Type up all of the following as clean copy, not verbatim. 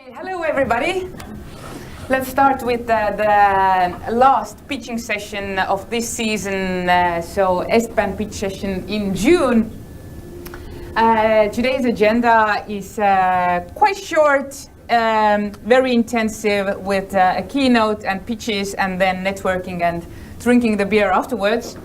Okay, hello everybody. Let's start with the last pitching session of this season, so EstBAN pitch session in June. Today's agenda is quite short, very intensive with a keynote and pitches and then networking and drinking the beer afterwards.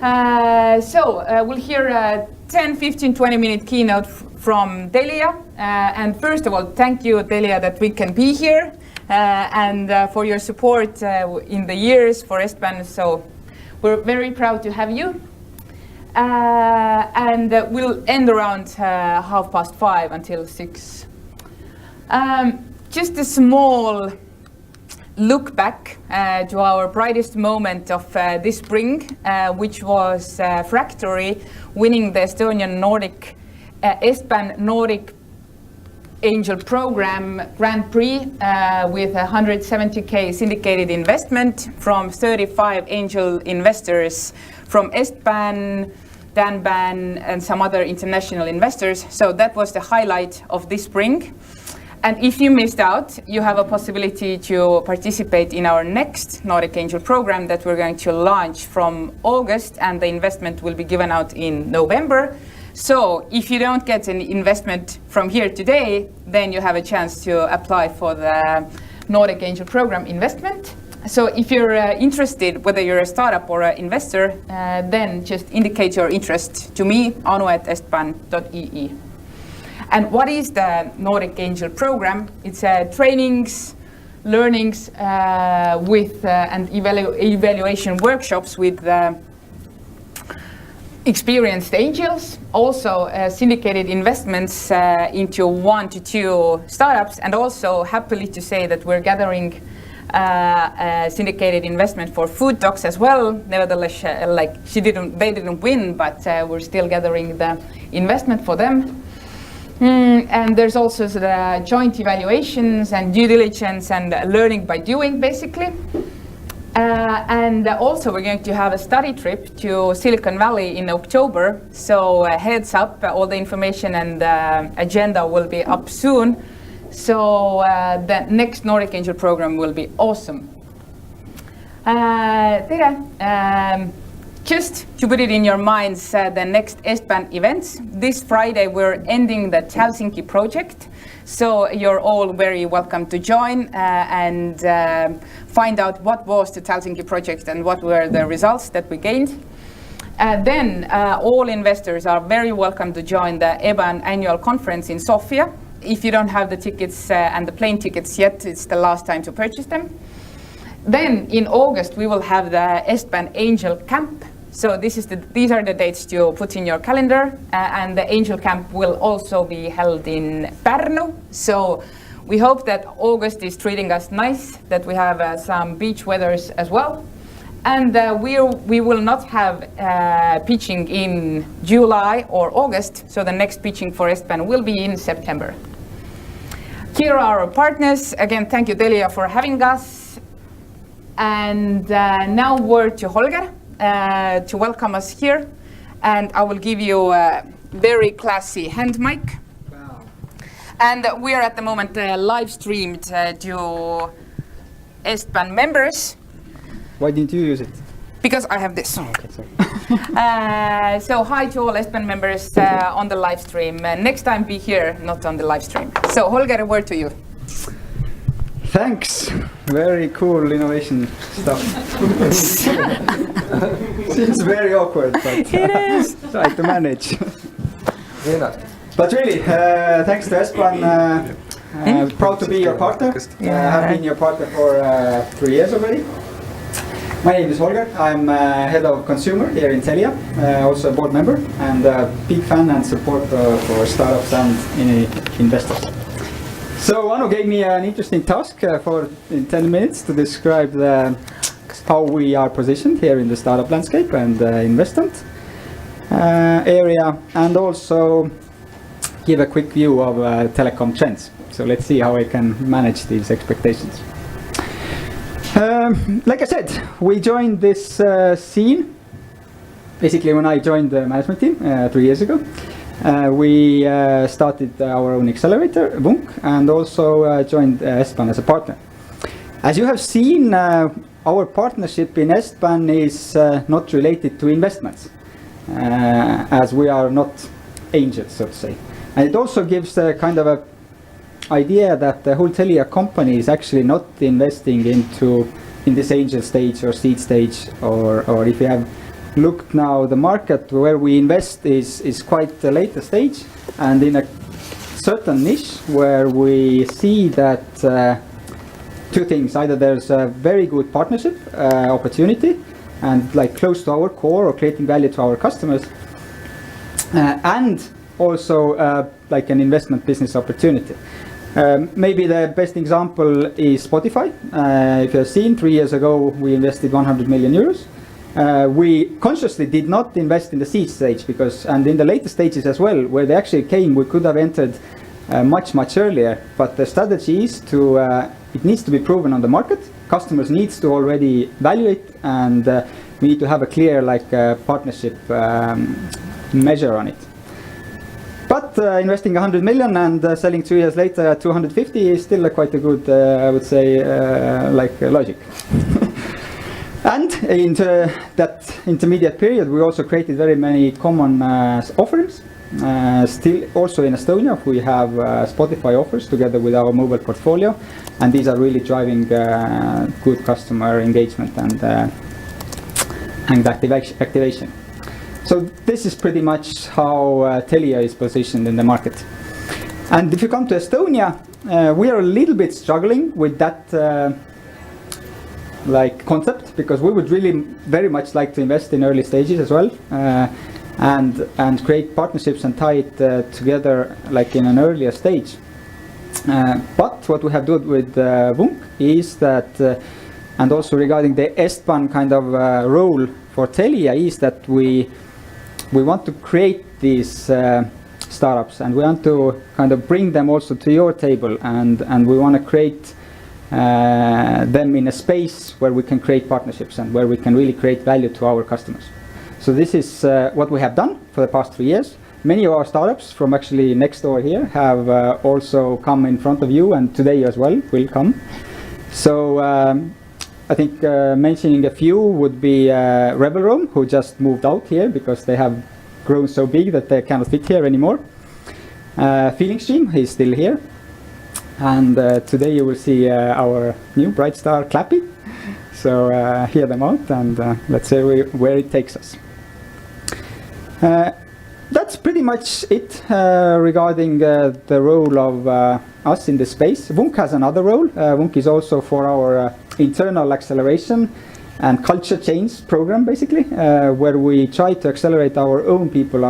We'll hear a 10, 15, 20-minute keynote from Delia. And first of all, thank you, Delia, that we can be here and for your support in the years for EstBAN. So we're very proud to have you. We'll end around 5:30 until 6. Just a small look back to our brightest moment of this spring, which was Fractory winning the Estonian Nordic EstBAN Nordic Angel Program Grand Prix with 170k syndicated investment from 35 angel investors from EstBAN, DanBAN, and some other international investors. So that was the highlight of this spring. And if you missed out, you have a possibility to participate in our next Nordic Angel program that we're going to launch from August, and the investment will be given out in November. So if you don't get an investment from here today, then you have a chance to apply for the Nordic Angel program investment. So if you're interested, whether you're a startup or an investor, then just indicate your interest to me, anu@estban.ee. And what is the Nordic Angel program? It's trainings, learnings with and evaluation workshops with experienced angels, also syndicated investments into 1 to 2 startups, and also happily to say that we're gathering syndicated investment for food docs as well. Nevertheless, they didn't win, but we're still gathering the investment for them. And there's also the joint evaluations and due diligence and learning by doing, basically. And also we're going to have a study trip to Silicon Valley in October. So heads up, all the information and agenda will be up soon. So the next Nordic Angel program will be awesome. Just to put it in your minds, the next EstBAN events. This Friday we're ending the Helsinki project. So you're all very welcome to join and find out what was the Helsinki project and what were the results that we gained. Then all investors are very welcome to join the EBAN annual conference in Sofia. If you don't have the tickets and the plane tickets yet, it's the last time to purchase them. Then in August we will have the EstBAN Angel Camp. So these are the dates to put in your calendar, and the Angel Camp will also be held in Pärnu. So we hope that August is treating us nice, that we have some beach weathers as well. And we will not have pitching in July or August, so the next pitching for EstBAN will be in September. Here are our partners. Again, thank you, Delia, for having us. And now word to Holger to welcome us here. And I will give you a very classy hand mic. Wow. And we are at the moment live streamed to EstBAN members. Why didn't you use it? Because I have this. Oh, okay, sorry. So hi to all EstBAN members on the live stream. Next time be here, not on the live stream. So Holger, a word to you. Thanks. Very cool innovation stuff. Seems very awkward, but It is. try to manage. But really, thanks to EstBAN. Proud to be your partner. Have been your partner for 3 years already. My name is Holger. I'm head of consumer here in Telia, also a board member, and a big fan and supporter for startups and investors. So Anu gave me an interesting task in 10 minutes to describe how we are positioned here in the startup landscape and investment area, and also give a quick view of telecom trends. So let's see how I can manage these expectations. Like I said, we joined this scene basically when I joined the management team 3 years ago. we started our own accelerator, WUNC, and also joined EstBAN as a partner. As you have seen, our partnership in EstBAN is not related to investments, as we are not angels, so to say. And it also gives a kind of a idea that the whole Telia company is actually not investing in this angel stage or seed stage, or if you have looked now, the market where we invest is quite a later stage and in a certain niche where we see that two things: either there's a very good partnership opportunity and like close to our core or creating value to our customers, and also like an investment business opportunity. Maybe the best example is Spotify. If you have seen, 3 years ago we invested 100 million euros. We consciously did not invest in the seed stage and in the later stages as well, where they actually came, we could have entered much earlier. But the strategy is it needs to be proven on the market. Customers needs to already evaluate, and we need to have a clear partnership measure on it. But investing 100 million and selling 2 years later at 250 is still quite a good, I would say, logic. And into that intermediate period, we also created very many common offerings. Still, also in Estonia, we have Spotify offers together with our mobile portfolio, and these are really driving good customer engagement and activation. So this is pretty much how Telia is positioned in the market. And if you come to Estonia, we are a little bit struggling with that concept, because we would really very much like to invest in early stages as well, and create partnerships and tie it together in an earlier stage. But what we have done with WUNC is that, and also regarding the EstBAN kind of role for Telia, is that we want to create these startups, and we want to kind of bring them also to your table, and we want to create them in a space where we can create partnerships and where we can really create value to our customers. So this is what we have done for the past 3 years. Many of our startups from actually next door here have also come in front of you, and today as well will come. So I think mentioning a few would be Rebel Room, who just moved out here because they have grown so big that they cannot fit here anymore. Feeling Stream is still here. And today you will see our new bright star, Clappy. So hear them out, and let's see where it takes us. That's pretty much it regarding the role of us in this space. WUNC has another role. WUNC is also for our internal acceleration and culture change program, basically, where we try to accelerate our own people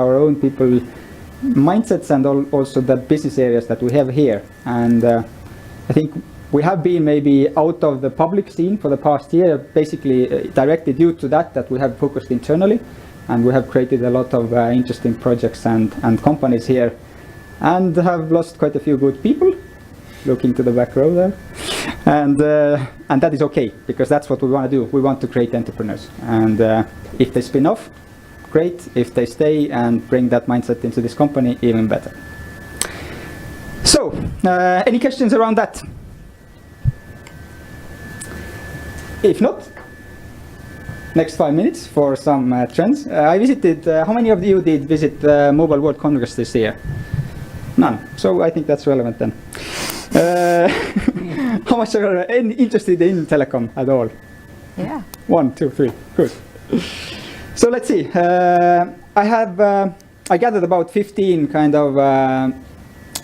mindsets, and also the business areas that we have here. And I think we have been maybe out of the public scene for the past year, basically directly due to that we have focused internally, and we have created a lot of interesting projects and companies here, and have lost quite a few good people. Looking to the back row there, and that is okay, because that's what we want to do. We want to create entrepreneurs, and if they spin off, great. If they stay and bring that mindset into this company, even better. So, any questions around that? If not, next 5 minutes for some trends. I visited, how many of you did visit the Mobile World Congress this year? None. So I think that's relevant then. How much are interested in telecom at all? Yeah. 1, 2, 3. Good. So let's see. I gathered about 15 kind of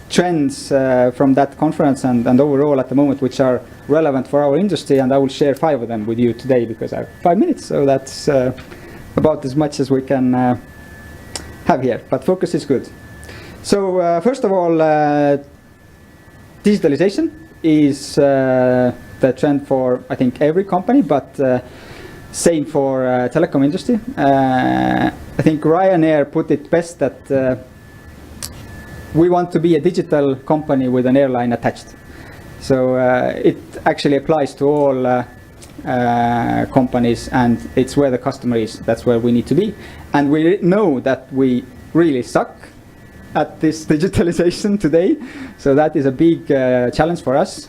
trends from that conference and overall at the moment, which are relevant for our industry, and I will share 5 of them with you today because I have 5 minutes. So that's about as much as we can have here. But focus is good. So first of all, digitalization is the trend for, I think, every company, but same for telecom industry. I think Ryanair put it best that we want to be a digital company with an airline attached. So it actually applies to all companies, and it's where the customer is. That's where we need to be. And we know that we really suck at this digitalization today. So that is a big challenge for us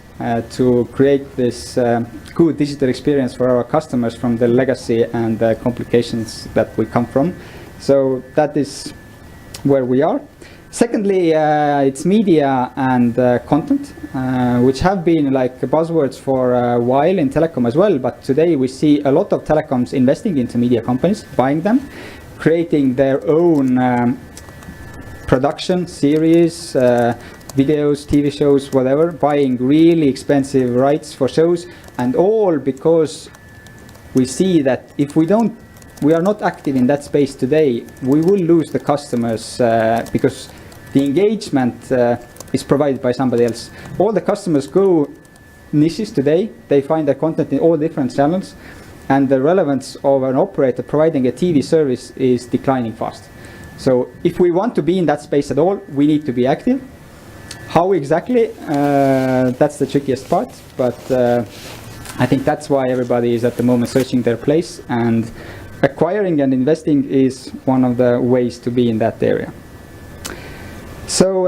to create this good digital experience for our customers from the legacy and the complications that we come from. So that is where we are. Secondly, it's media and content, which have been like buzzwords for a while in telecom as well. But today we see a lot of telecoms investing into media companies, buying them, creating their own production series, videos, TV shows, whatever, buying really expensive rights for shows, and all because we see that if we are not active in that space today, we will lose the customers because the engagement is provided by somebody else. All the customers go niches today. They find their content in all different channels, and the relevance of an operator providing a TV service is declining fast. So if we want to be in that space at all, we need to be active. How exactly? That's the trickiest part, but I think that's why everybody is at the moment searching their place, and acquiring and investing is one of the ways to be in that area. So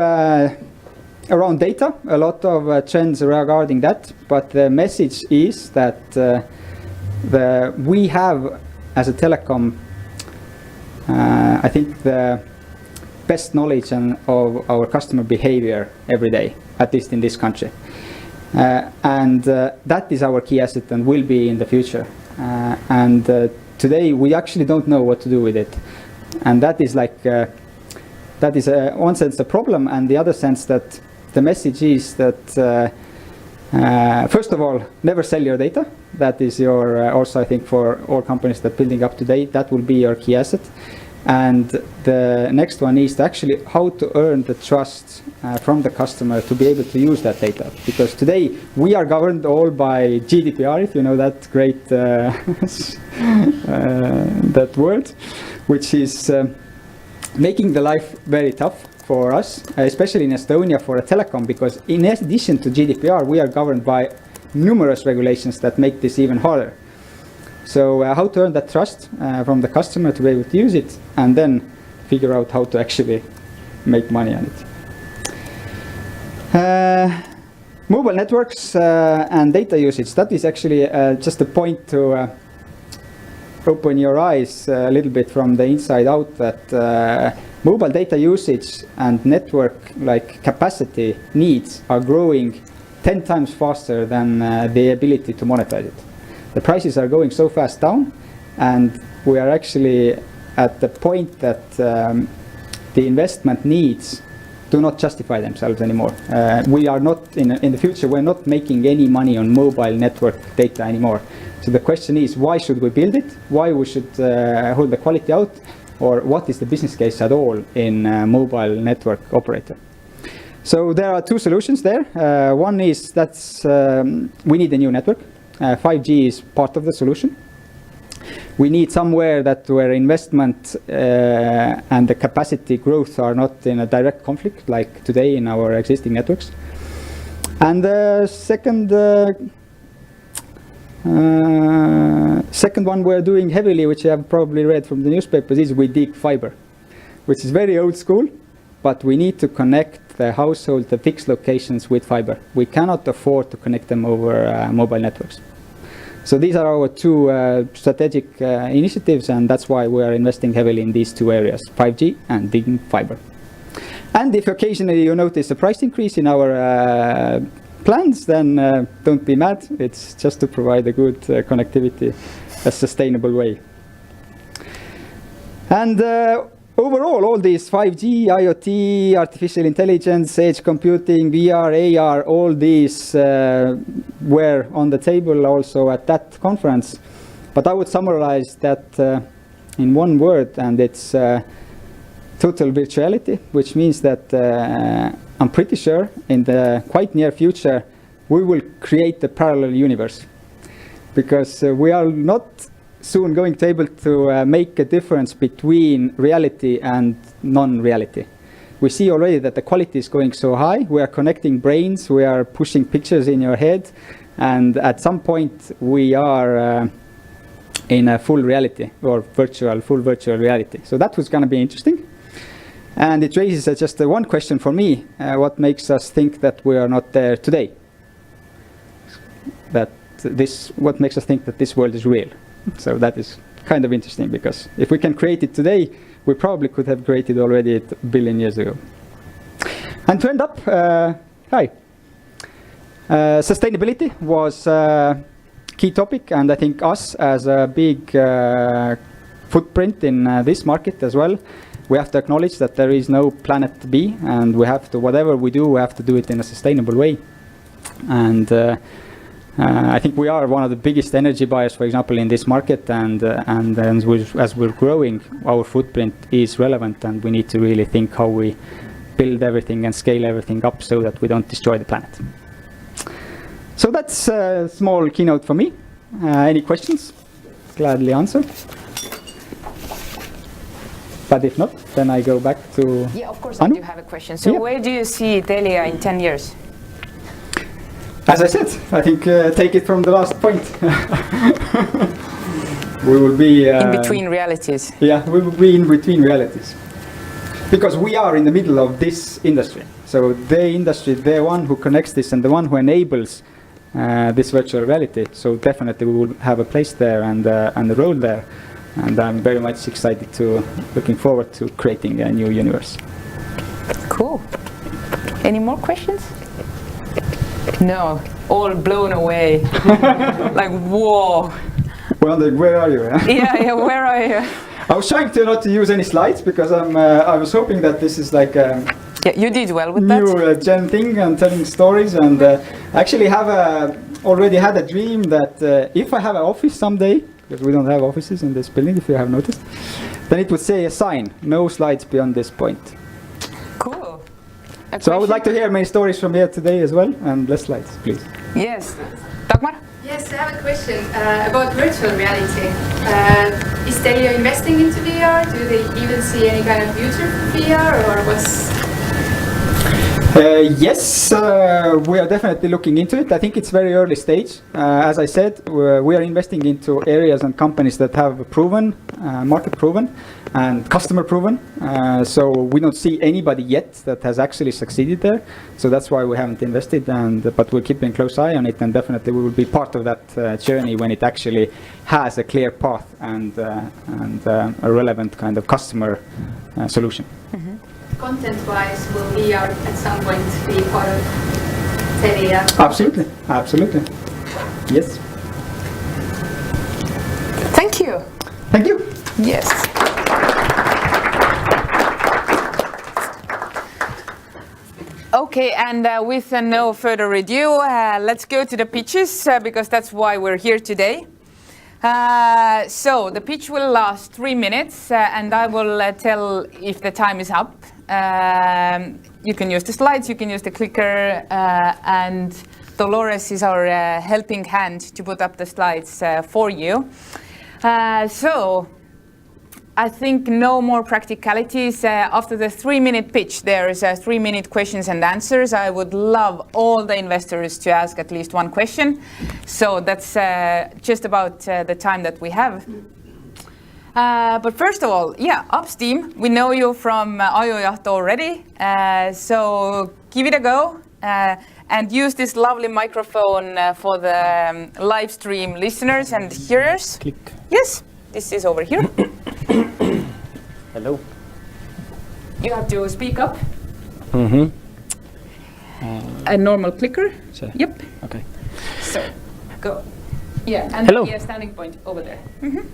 around data, a lot of trends regarding that, but the message is that we have, as a telecom, I think the best knowledge of our customer behavior every day, at least in this country. And that is our key asset and will be in the future. And today we actually don't know what to do with it. And that is like, that is one sense a problem, and the other sense that the message is that first of all, never sell your data. That is your, also I think for all companies that building up to date, that will be your key asset. And the next one is actually how to earn the trust from the customer to be able to use that data. Because today we are governed all by GDPR, if you know that great that word, which is making the life very tough for us, especially in Estonia for a telecom, because in addition to GDPR, we are governed by numerous regulations that make this even harder. So how to earn that trust from the customer to be able to use it, and then figure out how to actually make money on it. Mobile networks and data usage, that is actually just a point to open your eyes a little bit from the inside out, that mobile data usage and network like capacity needs are growing 10 times faster than the ability to monetize it. The prices are going so fast down, and we are actually at the point that the investment needs do not justify themselves anymore. We are not, in the future, we're not making any money on mobile network data anymore. So the question is, why should we build it? Why we should hold the quality out? Or what is the business case at all in mobile network operator? So there are two solutions there. One is that we need a new network. 5G is part of the solution. We need somewhere where investment and the capacity growth are not in a direct conflict like today in our existing networks. And the second one we're doing heavily, which you have probably read from the newspapers, is we dig fiber, which is very old school, but we need to connect the household, the fixed locations with fiber. We cannot afford to connect them over mobile networks. So these are our two strategic initiatives, and that's why we are investing heavily in these two areas, 5G and digging fiber. And if occasionally you notice a price increase in our plans, then don't be mad. It's just to provide a good connectivity, a sustainable way. And overall, all these 5G, IoT, artificial intelligence, edge computing, VR, AR, all these were on the table also at that conference. But I would summarize that in one word, and it's total virtuality, which means that I'm pretty sure in the quite near future we will create a parallel universe, because we are not soon going to be able to make a difference between reality and non-reality. We see already that the quality is going so high. We are connecting brains, we are pushing pictures in your head, and at some point we are in a full reality or full virtual reality. So that was going to be interesting. And it raises just one question for me. What makes us think that we are not there today? What makes us think that this world is real? So that is kind of interesting, because if we can create it today, we probably could have created already a billion years ago. And to end up, sustainability was a key topic, and I think us as a big footprint in this market as well, we have to acknowledge that there is no planet B, and we have to, whatever we do, we have to do it in a sustainable way. And I think we are one of the biggest energy buyers, for example, in this market, and as we're growing, our footprint is relevant, and we need to really think how we build everything and scale everything up so that we don't destroy the planet. So that's a small keynote for me. Any questions? Gladly answer. But if not, then I go back to Yeah, of course Anu. I do have a question. So where do you see Telia in 10 years? As I said, I think take it from the last point. We will be in between realities. Yeah, we will be in between realities. Because we are in the middle of this industry. So the industry, the one who connects this and the one who enables this virtual reality. So definitely we will have a place there and a role there. And I'm very much excited looking forward to creating a new universe. Cool. Any more questions? No, all blown away. Like, whoa. Well, where are you? Yeah, where are you? I was trying to not to use any slides because I was hoping that this is like a yeah, you did well with new that. gen thing and telling stories, and actually already had a dream that if I have an office someday, because we don't have offices in this building, if you have noticed, then it would say a sign, no slides beyond this point. Cool. So I would like to hear many stories from here today as well, and less slides, please. Yes. Dagmar? Yes, I have a question about virtual reality. Is Telia investing into VR? Do they even see any kind of future for VR, or what's... Yes, we are definitely looking into it. I think it's very early stage. As I said, we are investing into areas and companies that have proven, market proven, and customer proven. So we don't see anybody yet that has actually succeeded there. So that's why we haven't invested. But we're keeping a close eye on it, and definitely we will be part of that journey when it actually has a clear path and a relevant kind of customer solution. Mm-hmm. Content-wise, will VR at some point be part of Telia? Absolutely, absolutely. Yes. Thank you. Thank you. Yes. Okay, and with no further ado, let's go to the pitches because that's why we're here today. So the pitch will last 3 minutes and I will tell if the time is up. You can use the slides, you can use the clicker, and Dolores is our helping hand to put up the slides for you. So I think no more practicalities. After the 3-minute pitch, there is 3-minute questions and answers. I would love all the investors to ask at least one question. So that's just about the time that we have. But first of all, yeah, Upsteam, we know you from Ajojahto already. So give it a go and use this lovely microphone for the live stream listeners and hearers. Click. Yes, this is over here. Hello. You have to speak up. Mm-hmm. A normal clicker. So, Yep. okay. So, go. Yeah, and hello. the standing point over there. Mm-hmm.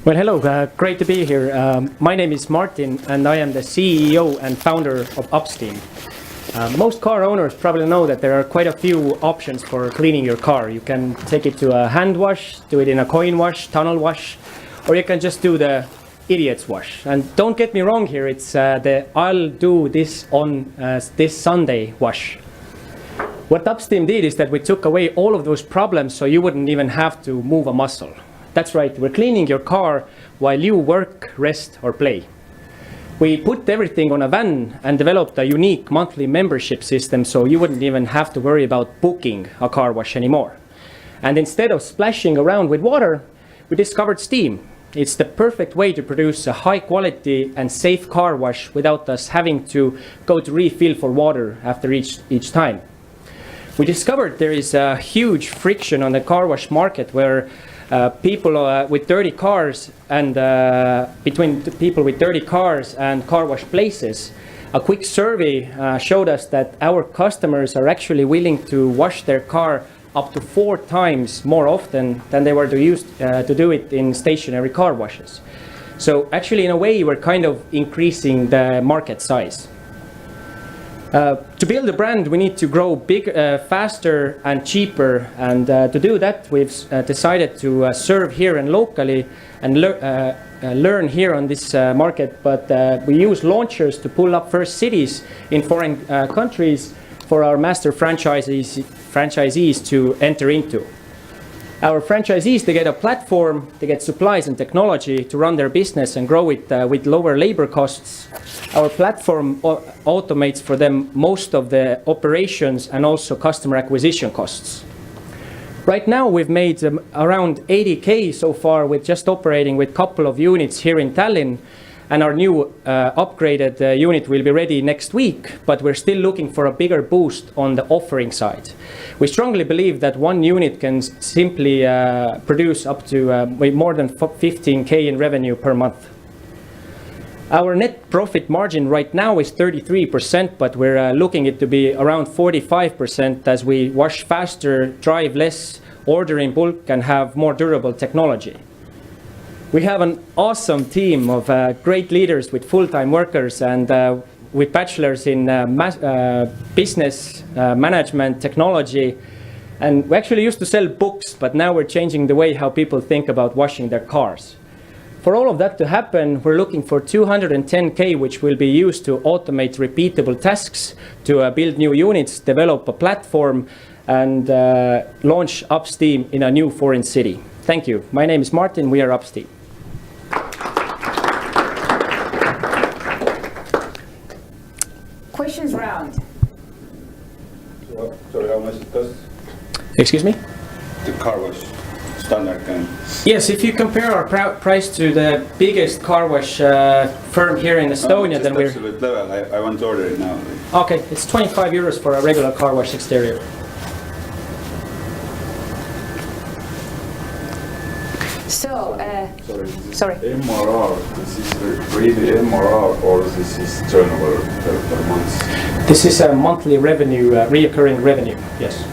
Well, hello. Great to be here. My name is Martin, and I am the CEO and founder of Upsteam. Most car owners probably know that there are quite a few options for cleaning your car. You can take it to a hand wash, do it in a coin wash, tunnel wash, or you can just do the idiot's wash. And don't get me wrong here, it's the I'll do this on this Sunday wash. What Upsteam did is that we took away all of those problems so you wouldn't even have to move a muscle. That's right, we're cleaning your car while you work, rest, or play. We put everything on a van and developed a unique monthly membership system so you wouldn't even have to worry about booking a car wash anymore. And instead of splashing around with water, we discovered steam. It's the perfect way to produce a high quality and safe car wash without us having to go to refill for water after each time. We discovered there is a huge friction on the car wash market where people with dirty cars and between people with dirty cars and car wash places. A quick survey showed us that our customers are actually willing to wash their car up to 4 times more often than they were to do it in stationary car washes. So actually, in a way, we're kind of increasing the market size. To build a brand, we need to grow faster and cheaper, and to do that, we've decided to serve here and locally and learn here on this market. But we use launchers to pull up first cities in foreign countries for our master franchisees to enter into. Our franchisees, they get a platform, they get supplies and technology to run their business and grow it with lower labor costs. Our platform automates for them most of the operations and also customer acquisition costs. Right now, we've made around 80K so far with just operating with a couple of units here in Tallinn. And our new upgraded unit will be ready next week, but we're still looking for a bigger boost on the offering side. We strongly believe that one unit can simply produce up to more than 15K in revenue per month. Our net profit margin right now is 33%, but we're looking it to be around 45% as we wash faster, drive less, order in bulk, and have more durable technology. We have an awesome team of great leaders with full-time workers and with bachelors in business, management, technology. And we actually used to sell books, but now we're changing the way how people think about washing their cars. For all of that to happen, we're looking for 210K, which will be used to automate repeatable tasks, to build new units, develop a platform, and launch Upsteam in a new foreign city. Thank you. My name is Martin. We are Upsteam. Questions round. Sorry, how much it costs? Excuse me? The car wash standard kind. Yes, if you compare our price to the biggest car wash firm here in Estonia, then we're... Absolute level. I want to order it now. Okay, it's 25 euros for a regular car wash exterior. So, sorry. MRR, this is really MRR or this is turnover per month? This is a monthly revenue, reoccurring revenue, yes.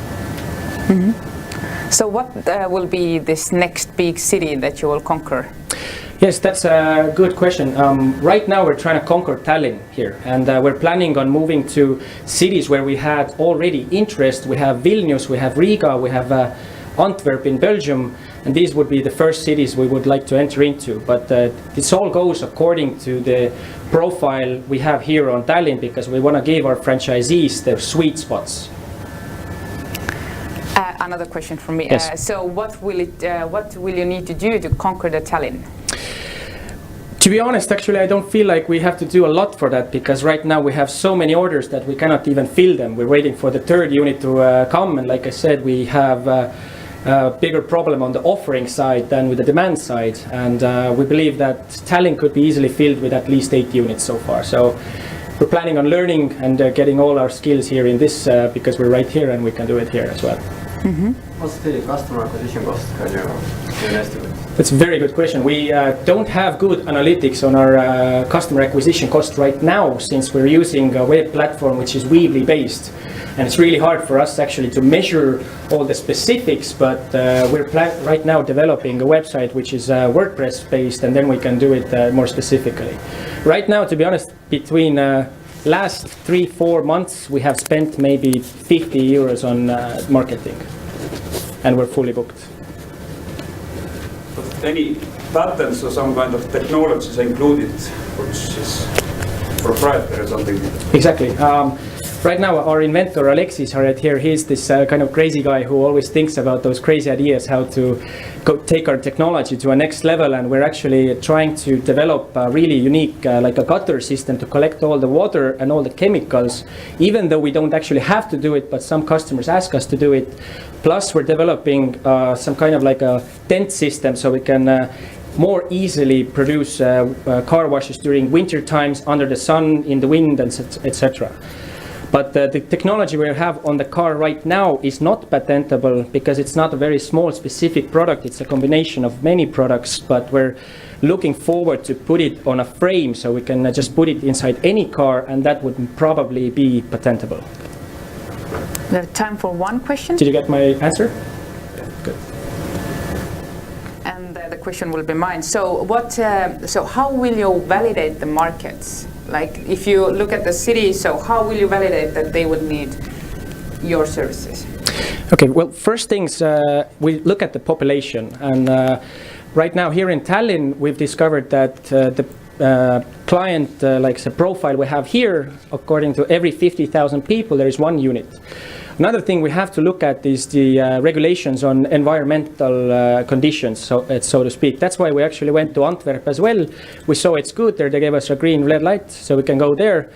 Mm-hmm. So what will be this next big city that you will conquer? Yes, that's a good question. Right now we're trying to conquer Tallinn here, and we're planning on moving to cities where we had already interest. We have Vilnius, we have Riga, we have Antwerp in Belgium, and these would be the first cities we would like to enter into. But this all goes according to the profile we have here on Tallinn, because we want to give our franchisees their sweet spots. Another question from me. Yes. So what will you need to do to conquer the Tallinn? To be honest, actually, I don't feel like we have to do a lot for that, because right now we have so many orders that we cannot even fill them. We're waiting for the third unit to come, and like I said, we have a bigger problem on the offering side than with the demand side, and we believe that Tallinn could be easily filled with at least 8 units so far. So we're planning on learning and getting all our skills here in this because we're right here and we can do it here as well. Mm-hmm. What's the customer acquisition cost? Can you estimate? That's a very good question. We don't have good analytics on our customer acquisition cost right now, since we're using a web platform which is Weebly based. And it's really hard for us actually to measure all the specifics, but we're right now developing a website which is WordPress based, and then we can do it more specifically. Right now, to be honest, between last 3-4 months, we have spent maybe 50 euros on marketing, and we're fully booked. But any patents or some kind of technology is included, which is proprietary or something? Exactly. Right now, our inventor, Alexis, right here, he's this kind of crazy guy who always thinks about those crazy ideas, how to take our technology to a next level. And we're actually trying to develop a really unique, like a gutter system to collect all the water and all the chemicals, even though we don't actually have to do it, but some customers ask us to do it. Plus, we're developing some kind of like a tent system, so we can more easily produce car washes during winter times, under the sun, in the wind, and etc. But the technology we have on the car right now is not patentable because it's not a very small specific product. It's a combination of many products, but we're looking forward to put it on a frame so we can just put it inside any car, and that would probably be patentable. We have time for one question. Did you get my answer? Good. And the question will be mine. So so how will you validate the markets? Like if you look at the city, so how will you validate that they would need your services? Okay, well, first things, we look at the population. And right now here in Tallinn, we've discovered that the client, like the profile we have here, according to every 50,000 people, there is one unit. Another thing we have to look at is the regulations on environmental conditions, so to speak. That's why we actually went to Antwerp as well. We saw it's good there. They gave us a green red light, so we can go there.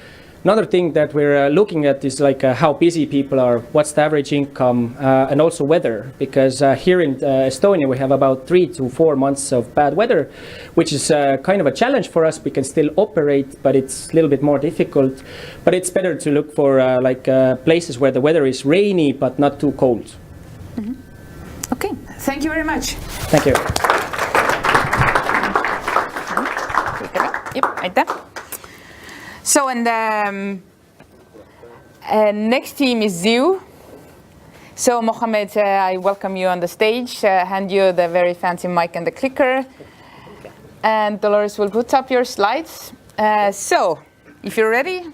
Another thing that we're looking at is like how busy people are, what's the average income, and also weather. Because here in Estonia, we have about 3 to 4 months of bad weather, which is kind of a challenge for us. We can still operate, but it's a little bit more difficult. But it's better to look for places where the weather is rainy, but not too cold. Mm-hmm. Okay, thank you very much. Thank you. Yep, aitäh. So, and next team is ZIU. So, Mohammed, I welcome you on the stage, hand you the very fancy mic and the clicker. And Dolores will put up your slides. So, if you're ready,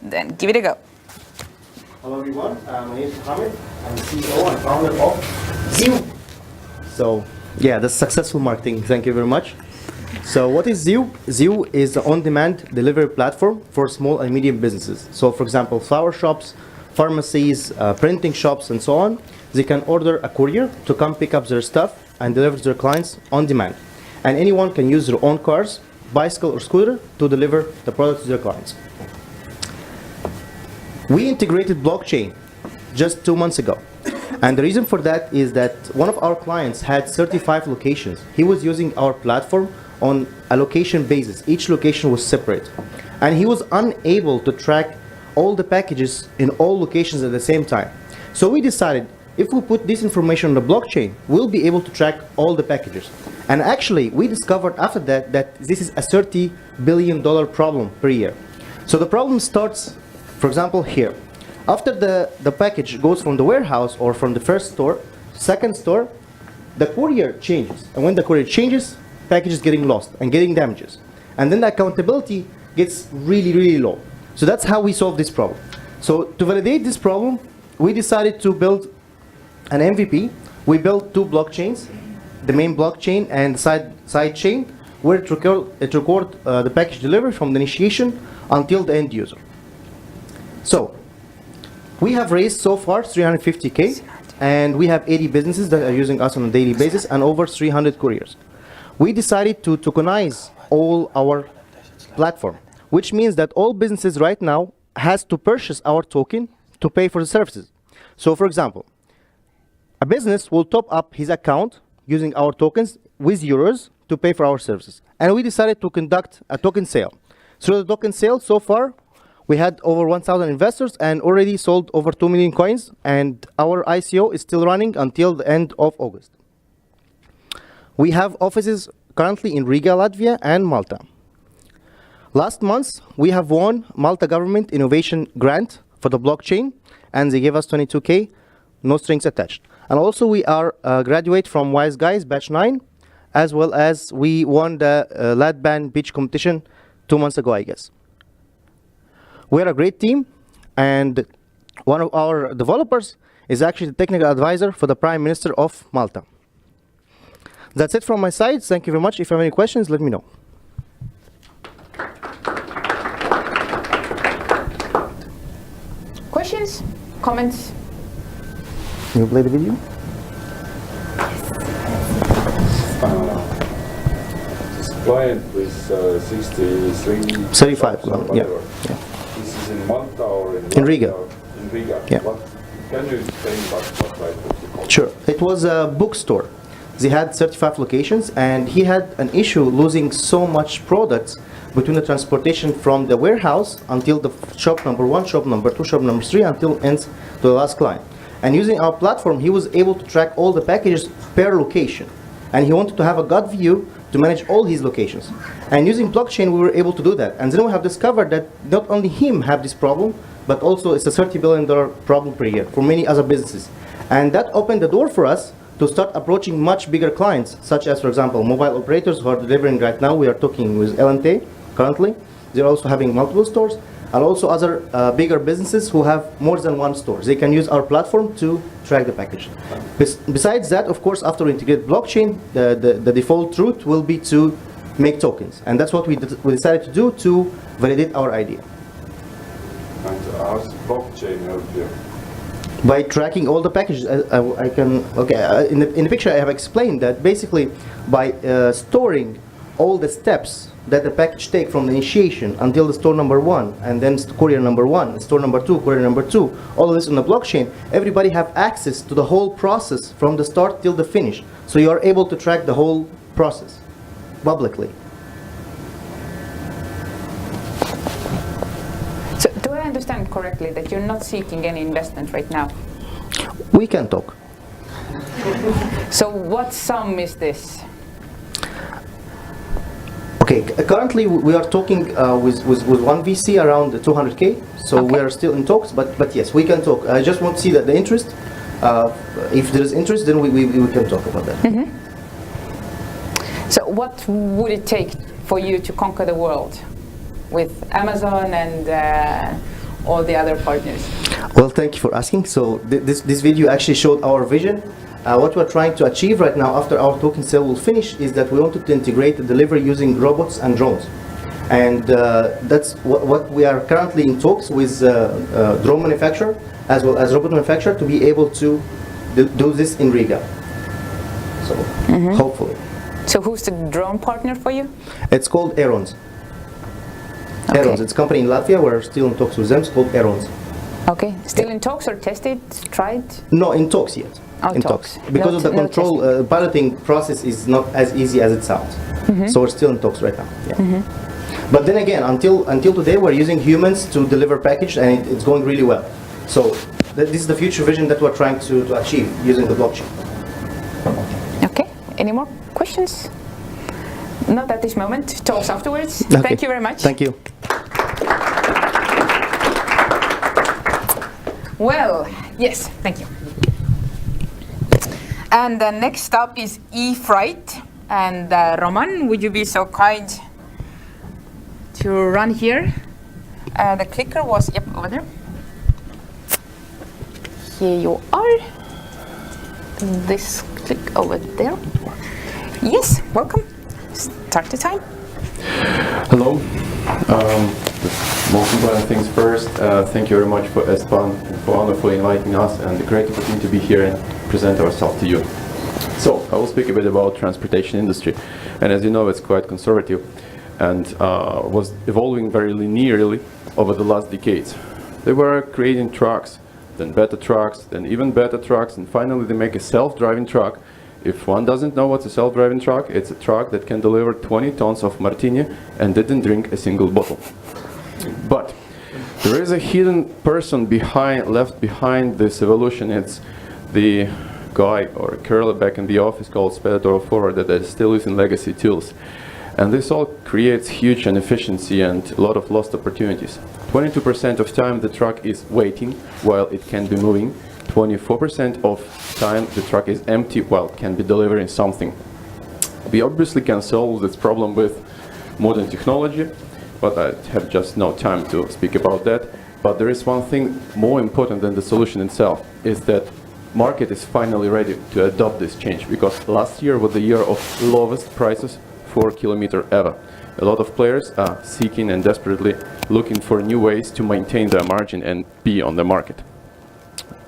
then give it a go. Hello, everyone. My name is Mohammed. I'm the CEO and founder of ZIU. So, yeah, that's successful marketing. Thank you very much. So what is ZIU? ZIU is an on-demand delivery platform for small and medium businesses. So for example, flower shops, pharmacies, printing shops, and so on. They can order a courier to come pick up their stuff and deliver to their clients on demand. And anyone can use their own cars, bicycle or scooter to deliver the product to their clients. We integrated blockchain just 2 months ago. And the reason for that is that one of our clients had 35 locations. He was using our platform on a location basis. Each location was separate. And he was unable to track all the packages in all locations at the same time. So we decided if we put this information on the blockchain, we'll be able to track all the packages. And actually, we discovered after that that this is a $30 billion problem per year. So the problem starts, for example, here. After the package goes from the warehouse or from the first store, second store, the courier changes. And when the courier changes, package is getting lost and getting damages. And then the accountability gets really, really low. So that's how we solve this problem. So to validate this problem, we decided to build an MVP. We built 2 blockchains, the main blockchain and the side chain, where it records the package delivery from the initiation until the end user. So we have raised so far 350K, and we have 80 businesses that are using us on a daily basis and over 300 couriers. We decided to tokenize all our platform, which means that all businesses right now has to purchase our token to pay for the services. So for example, a business will top up his account using our tokens with euros to pay for our services. And we decided to conduct a token sale. Through the token sale, so far, we had over 1,000 investors and already sold over 2 million coins, and our ICO is still running until the end of August. We have offices currently in Riga, Latvia, and Malta. Last month, we have won Malta Government Innovation Grant for the blockchain, and they gave us 22K, no strings attached. And also, we are graduate from Wise Guys Batch 9, as well as we won the EstBAN pitch competition 2 months ago, I guess. We're a great team, and one of our developers is actually the technical advisor for the Prime Minister of Malta. That's it from my side. Thank you very much. If you have any questions, let me know. Questions? Comments? Can you play the video? This client with 63... 35, yeah. This is in Malta or in Riga? In Riga. Yeah. Can you explain what type of the company? Sure. It was a bookstore. they had 35 locations, and he had an issue losing so much products between the transportation from the warehouse until the shop number 1, shop number 2, shop number 3, until it ends to the last client. And using our platform, he was able to track all the packages per location. And he wanted to have a gut view to manage all his locations. And using blockchain, we were able to do that. And then we have discovered that not only him have this problem, but also it's a $30 billion problem per year for many other businesses. And that opened the door for us to start approaching much bigger clients, such as, for example, mobile operators who are delivering right now. We are talking with L&T currently. They're also having multiple stores, and also other bigger businesses who have more than one store. They can use our platform to track the package. Besides that, of course, after we integrate blockchain, the default route will be to make tokens. And that's what we decided to do to validate our idea. And how does blockchain help you? By tracking all the packages, I can, okay, in the picture I have explained that basically by storing all the steps that the package take from the initiation until the store number 1, and then courier number 1, store number 2, courier number 2, all of this on the blockchain, everybody have access to the whole process from the start till the finish. So you are able to track the whole process publicly. So do I understand correctly that you're not seeking any investment right now? We can talk. So what sum is this? Okay, currently we are talking with one VC around 200K, so Okay. we are still in talks, but yes, we can talk. I just want to see that the interest. If there is interest, then we can talk about that. Mm-hmm. So what would it take for you to conquer the world with Amazon and all the other partners? Well, thank you for asking. So this video actually showed our vision. What we're trying to achieve right now after our token sale will finish is that we wanted to integrate the delivery using robots and drones. And that's what we are currently in talks with drone manufacturer as well as robot manufacturer to be able to do this in Riga. So hopefully. So who's the drone partner for you? It's called Aerons. Okay. Aerons, it's a company in Latvia. We're still in talks with them. It's called Aerons. Okay, still in talks or tested, tried? No, in talks yet. Oh, in talks. Because of the No control, piloting process is not as easy as it sounds. So we're still in talks right now. Yeah. But then again, until today, we're using humans to deliver package, and it's going really well. So this is the future vision that we're trying to achieve using the blockchain. Okay, any more questions? Not at this moment, talks afterwards. Okay. Thank you very much. Thank you. Well, yes, thank you. And next up is E-Freight. And Roman, would you be so kind to run here? The clicker was, yep, over there. Here you are. This click over there. Yes, welcome. Start the time. Hello. Most important things first, thank you very much for EstBAN for wonderfully inviting us, and a great opportunity to be here and present ourselves to you. So I will speak a bit about transportation industry, and as you know, it's quite conservative and was evolving very linearly over the last decades. They were creating trucks, then better trucks, then even better trucks, and finally they make a self-driving truck. If one doesn't know what's a self-driving truck, it's a truck that can deliver 20 tons of martini and didn't drink a single bottle. But there is a hidden person left behind this evolution. It's the guy or girl back in the office called Speditor Forwarder that is still using legacy tools. And this all creates huge inefficiency and a lot of lost opportunities. 22% of time the truck is waiting while it can be moving. 24% of time the truck is empty while it can be delivering something. We obviously can solve this problem with modern technology, but I have just no time to speak about that. But there is one thing more important than the solution itself, is that market is finally ready to adopt this change, because last year was the year of lowest prices per kilometer ever. A lot of players are seeking and desperately looking for new ways to maintain their margin and be on the market.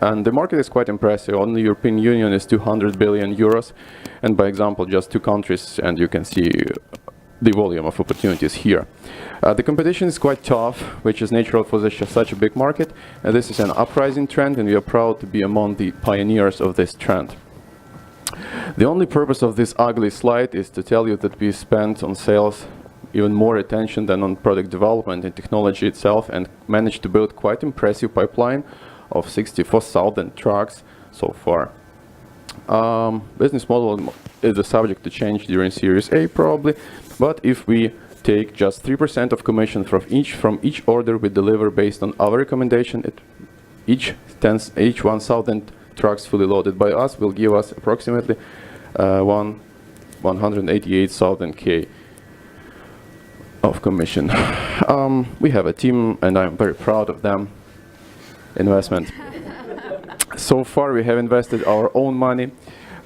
And the market is quite impressive. Only the European Union is 200 billion euros, and by example, just 2 countries, and you can see the volume of opportunities here. The competition is quite tough, which is natural for such a big market, and this is an uprising trend, and we are proud to be among the pioneers of this trend. The only purpose of this ugly slide is to tell you that we spent on sales even more attention than on product development and technology itself, and managed to build quite impressive pipeline of 64,000 trucks so far. Business model is the subject to change during Series A probably, but if we take just 3% of commission from each order we deliver based on our recommendation, each 1,000 trucks fully loaded by us will give us approximately 188,000 K of commission. We have a team, and I'm very proud of them. Investment. So far, we have invested our own money.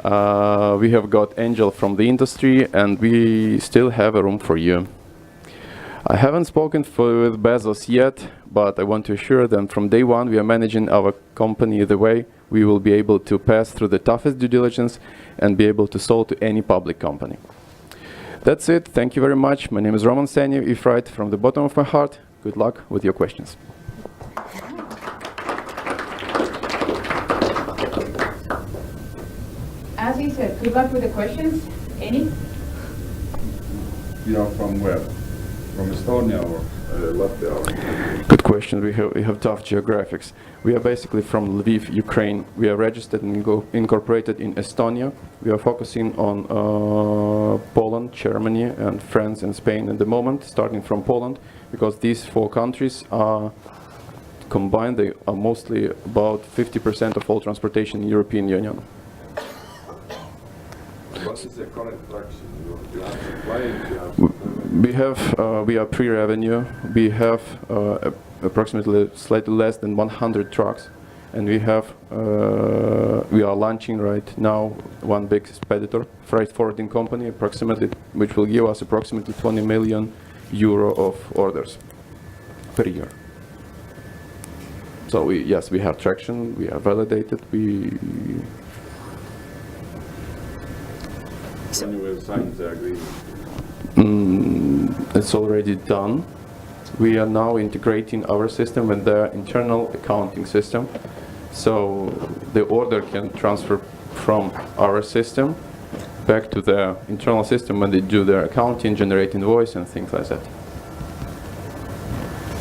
We have got angel from the industry, and we still have a room for you. I haven't spoken with Bezos yet, but I want to assure them from day one we are managing our company the way we will be able to pass through the toughest due diligence and be able to sell to any public company. That's it. Thank you very much. My name is Roman Senyev. If right, from the bottom of my heart, good luck with your questions. As he said, good luck with the questions. Any? You are from where? From Estonia or Latvia? Good question. We have tough geographics. We are basically from Lviv, Ukraine. We are registered and incorporated in Estonia. We are focusing on Poland, Germany, and France and Spain at the moment, starting from Poland, because these 4 countries are combined. They are mostly about 50% of all transportation in the European Union. What is the current traction? You have supplying, we are pre-revenue. We have approximately slightly less than 100 trucks, and we are launching right now one big expeditor, freight forwarding company, which will give us approximately 20 million euro of orders per year. So yes, we have traction. We are validated. When you will sign the agreement? It's already done. We are now integrating our system with their internal accounting system. So the order can transfer from our system back to their internal system when they do their accounting, generate invoice, and things like that.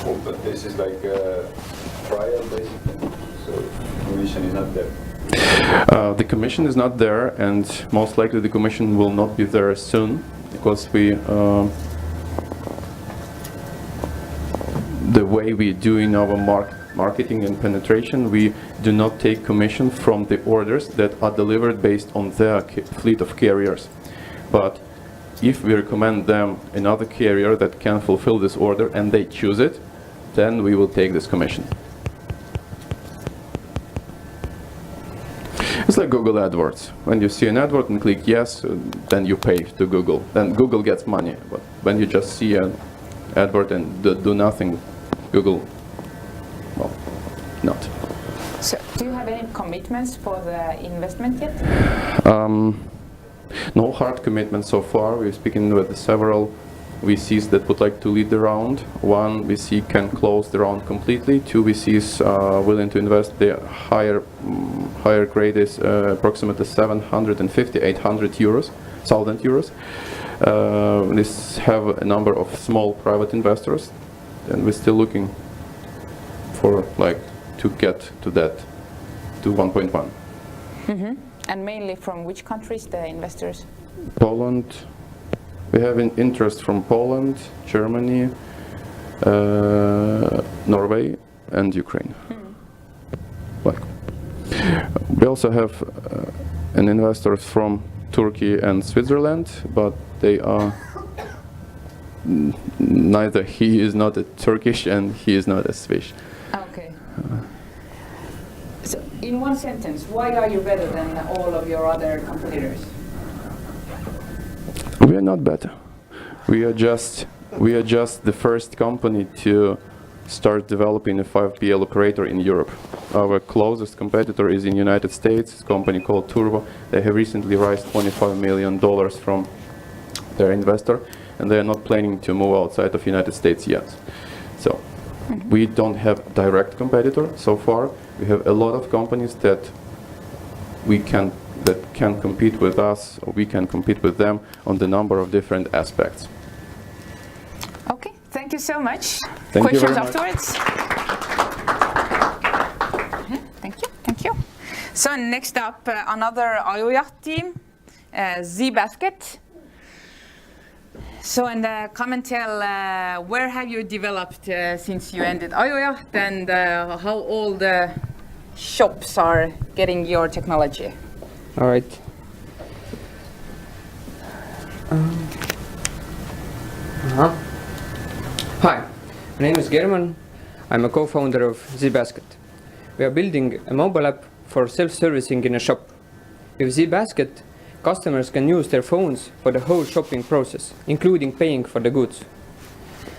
Oh, but this is like a trial basically, so commission is not there. The commission is not there, and most likely the commission will not be there soon, because the way we do in our marketing and penetration, we do not take commission from the orders that are delivered based on their fleet of carriers. But if we recommend them another carrier that can fulfill this order and they choose it, then we will take this commission. It's like Google AdWords. When you see an advert and click yes, then you pay to Google. Then Google gets money. But when you just see an advert and do nothing, Google, well, not. So, do you have any commitments for the investment yet? No hard commitments so far. We're speaking with several VCs that would like to lead the round. One VC can close the round completely. 2 VCs are willing to invest. The higher grade is approximately 750-800 euros, 1,000 euros. This have a number of small private investors, and we're still looking for to get to that, to 1.1. Mm-hmm. And mainly from which countries the investors? Poland. We have an interest from Poland, Germany, Norway, and Ukraine. We also have an investor from Turkey and Switzerland, but they are neither. He is not a Turkish and he is not a Swiss. Okay. So, in one sentence, why are you better than all of your other competitors? We are not better. We are just the first company to start developing a 5PL operator in Europe. Our closest competitor is in the United States, a company called Turbo. They have recently raised $25 million from their investor, and they are not planning to move outside of the United States yet. So we don't have a direct competitor so far. We have a lot of companies that we can that can compete with us, or we can compete with them on the number of different aspects. Okay, thank you so much. Thank you Questions very much. afterwards? Thank you. So next up, another Ajojaht team, ZBasket. So, and come and tell, where have you developed since you ended Ajojaht, and how all the shops are getting your technology? All right. Hi, my name is German. I'm a co-founder of ZBasket. We are building a mobile app for self-servicing in a shop. With ZBasket, customers can use their phones for the whole shopping process, including paying for the goods.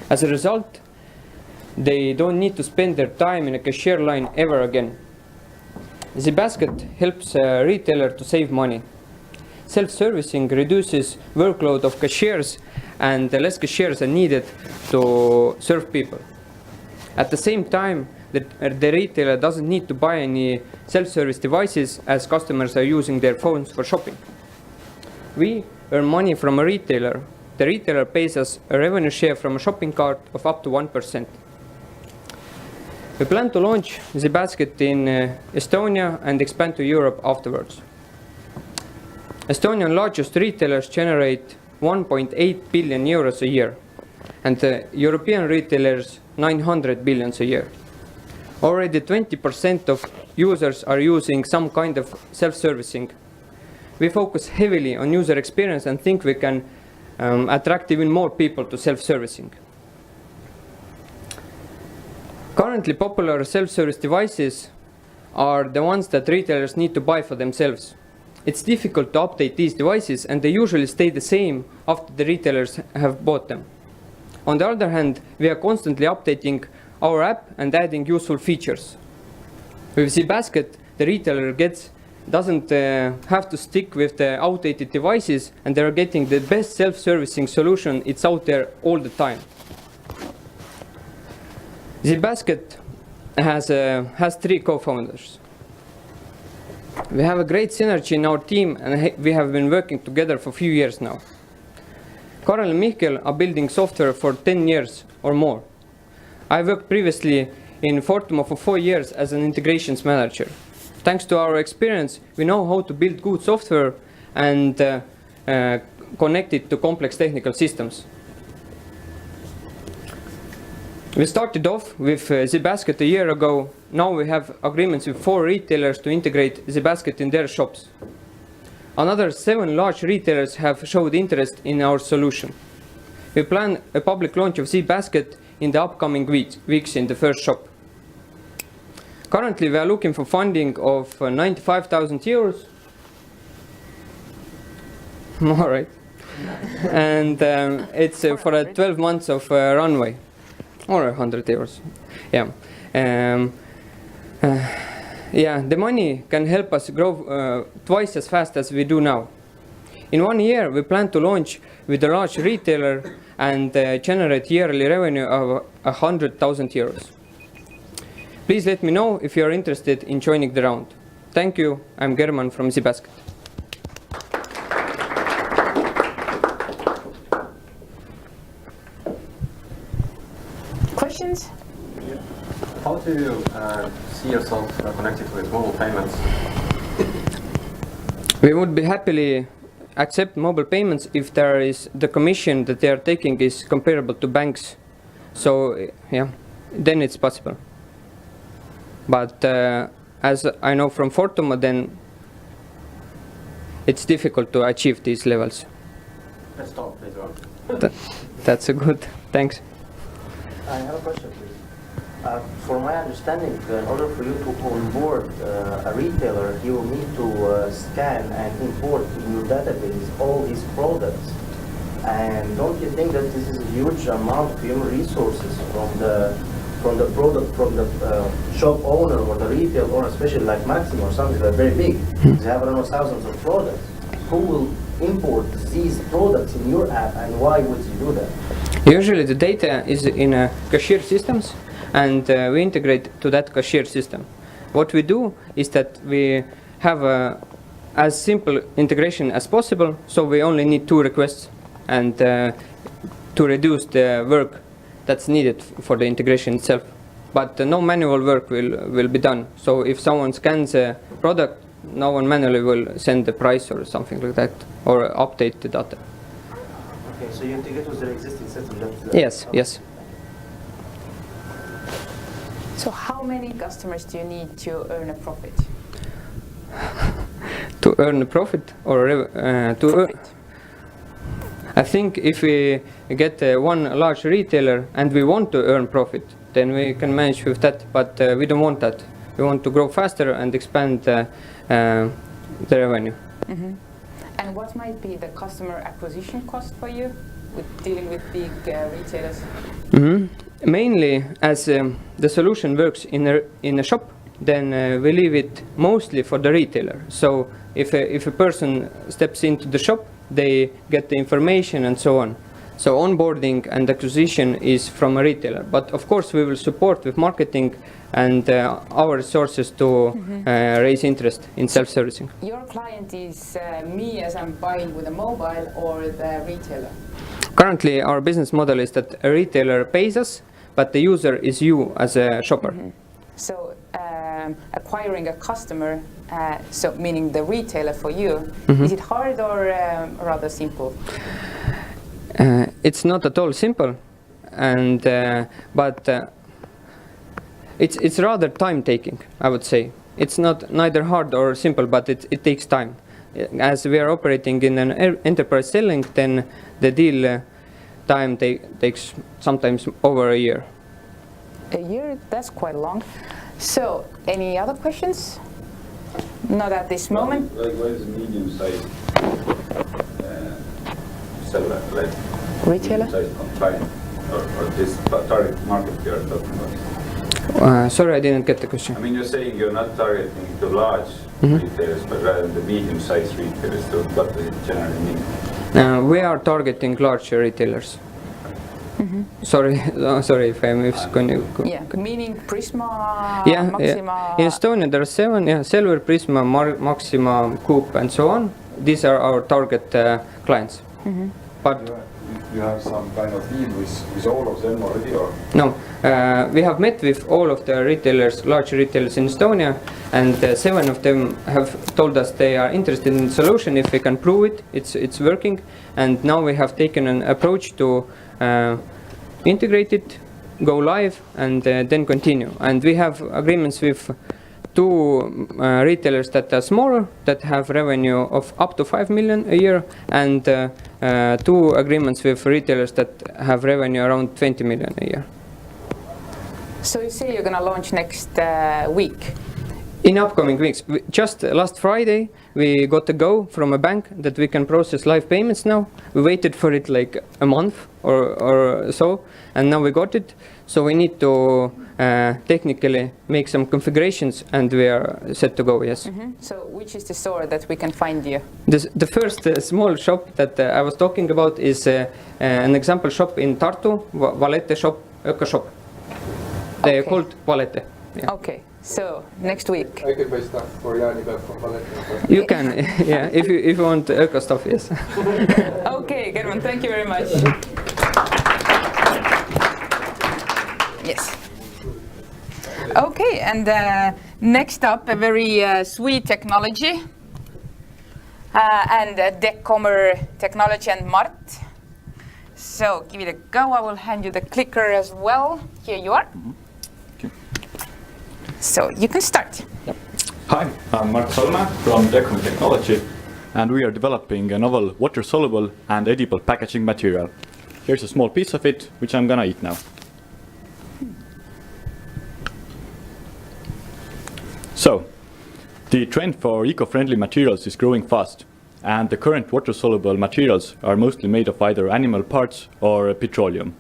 As a result, they don't need to spend their time in a cashier line ever again. ZBasket helps a retailer to save money. Self-servicing reduces workload of cashiers, and less cashiers are needed to serve people. At the same time, the retailer doesn't need to buy any self-service devices, as customers are using their phones for shopping. We earn money from a retailer. The retailer pays us a revenue share from a shopping cart of up to 1%. We plan to launch ZBasket in Estonia and expand to Europe afterwards. Estonian largest retailers generate 1.8 billion euros a year, and European retailers 900 billion a year. Already 20% of users are using some kind of self-servicing. We focus heavily on user experience and think we can attract even more people to self-servicing. Currently popular self-service devices are the ones that retailers need to buy for themselves. It's difficult to update these devices, and they usually stay the same after the retailers have bought them. On the other hand, we are constantly updating our app and adding useful features. With ZBasket, the retailer doesn't have to stick with the outdated devices, and they're getting the best self-servicing solution. It's out there all the time. ZBasket has 3 co-founders. We have a great synergy in our team, and we have been working together for a few years now. Karel and Mihkel are building software for 10 years or more. I worked previously in Fortuma for 4 years as an integrations manager. Thanks to our experience, we know how to build good software and connect it to complex technical systems. We started off with ZBasket a year ago. Now we have agreements with 4 retailers to integrate ZBasket in their shops. Another 7 large retailers have showed interest in our solution. We plan a public launch of ZBasket in the upcoming weeks in the first shop. Currently, we are looking for funding of 95,000 euros. All right. And it's for a 12 months of runway, or 100 euros. Yeah. Yeah, the money can help us grow twice as fast as we do now. In 1 year, we plan to launch with a large retailer and generate yearly revenue of 100,000 euros. Please let me know if you are interested in joining the round. Thank you. I'm German from ZBasket. Questions? How do you see yourself connected with mobile payments? We would be happily accept mobile payments if there is the commission that they are taking is comparable to banks. So yeah, then it's possible. But as I know from Fortuma, then it's difficult to achieve these levels. Let's talk later on. That's a good. Thanks. I have a question, please. For my understanding, in order for you to onboard a retailer, you will need to scan and import in your database all these products. And don't you think that this is a huge amount of human resources from the shop owner or the retail owner, especially like Maxim or something that's very big? They have, I don't know, thousands of products. Who will import these products in your app, and why would you do that? Usually the data is in cashier systems, and we integrate to that cashier system. What we do is that we have as simple integration as possible, so we only need 2 requests, and to reduce the work that's needed for the integration itself. But no manual work will be done. So if someone scans a product, no one manually will send the price or something like that, or update the data. Okay, so you integrate with the existing system? Yes, yes. So how many customers do you need to earn a profit? To earn a profit or I think if we get one large retailer and we want to earn profit, then we can manage with that, but we don't want that. We want to grow faster and expand the revenue. Mm-hmm. And what might be the customer acquisition cost for you with dealing with big retailers? Mm-hmm. Mainly, as the solution works in a shop, then we leave it mostly for the retailer. So if a person steps into the shop, they get the information and so on. So onboarding and acquisition is from a retailer. But of course we will support with marketing and our resources to raise interest in self-servicing. Your client is me as I'm buying with a mobile or the retailer? Currently our business model is that a retailer pays us, but the user is you as a shopper. Mm-hmm. So acquiring a customer, so meaning the retailer for you, is it hard or rather simple? It's not at all simple, and but it's rather time-taking, I would say. It's not neither hard or simple, but it takes time. As we are operating in an enterprise selling, then the deal time takes sometimes over a year. A year? That's quite long. So, any other questions? Not at this moment. Like what is medium-sized seller, like retailer? Medium-sized client, or this target market you are talking about? Sorry, I didn't get the question. I mean, you're saying you're not targeting the large retailers, but rather the medium-sized retailers. So what does it generally mean? We are targeting large retailers. Sorry if I'm Yeah, meaning Prisma, yeah, Maxima. In Estonia there are 7, Selver, Prisma, Maxima, Coop, and so on. These are our target clients. But you have some kind of deal with all of them already, or? No, we have met with all of the retailers, large retailers in Estonia, and 7 of them have told us they are interested in the solution if we can prove it's working. And now we have taken an approach to integrate it, go live, and then continue. And we have agreements with 2 retailers that are smaller, that have revenue of up to 5 million a year, and 2 agreements with retailers that have revenue around 20 million a year. So you say you're going to launch next week? In upcoming weeks. Just last Friday, we got a go from a bank that we can process live payments now. We waited for it like a month or so, and now we got it. So we need to technically make some configurations, and we are set to go, yes. So which is the store that we can find you? The first small shop that I was talking about is an example shop in Tartu, Valete shop, Öko shop. They are called Valete. Yeah. Okay, so next week. I can buy stuff for Jaanipäev from Valete. You can, yeah, if you want Öko stuff, yes. Okay, German, thank you very much. Yes. Okay, and next up, a very sweet technology, and Decomer technology and Mart. So give it a go. I will hand you the clicker as well. Here you are. Okay. So you can start. Yep. Hi, I'm Mart Salme from Decomer Technology, and we are developing a novel water-soluble and edible packaging material. Here's a small piece of it, which I'm gonna eat now. So, the trend for eco-friendly materials is growing fast, and the current water-soluble materials are mostly made of either animal parts or petroleum.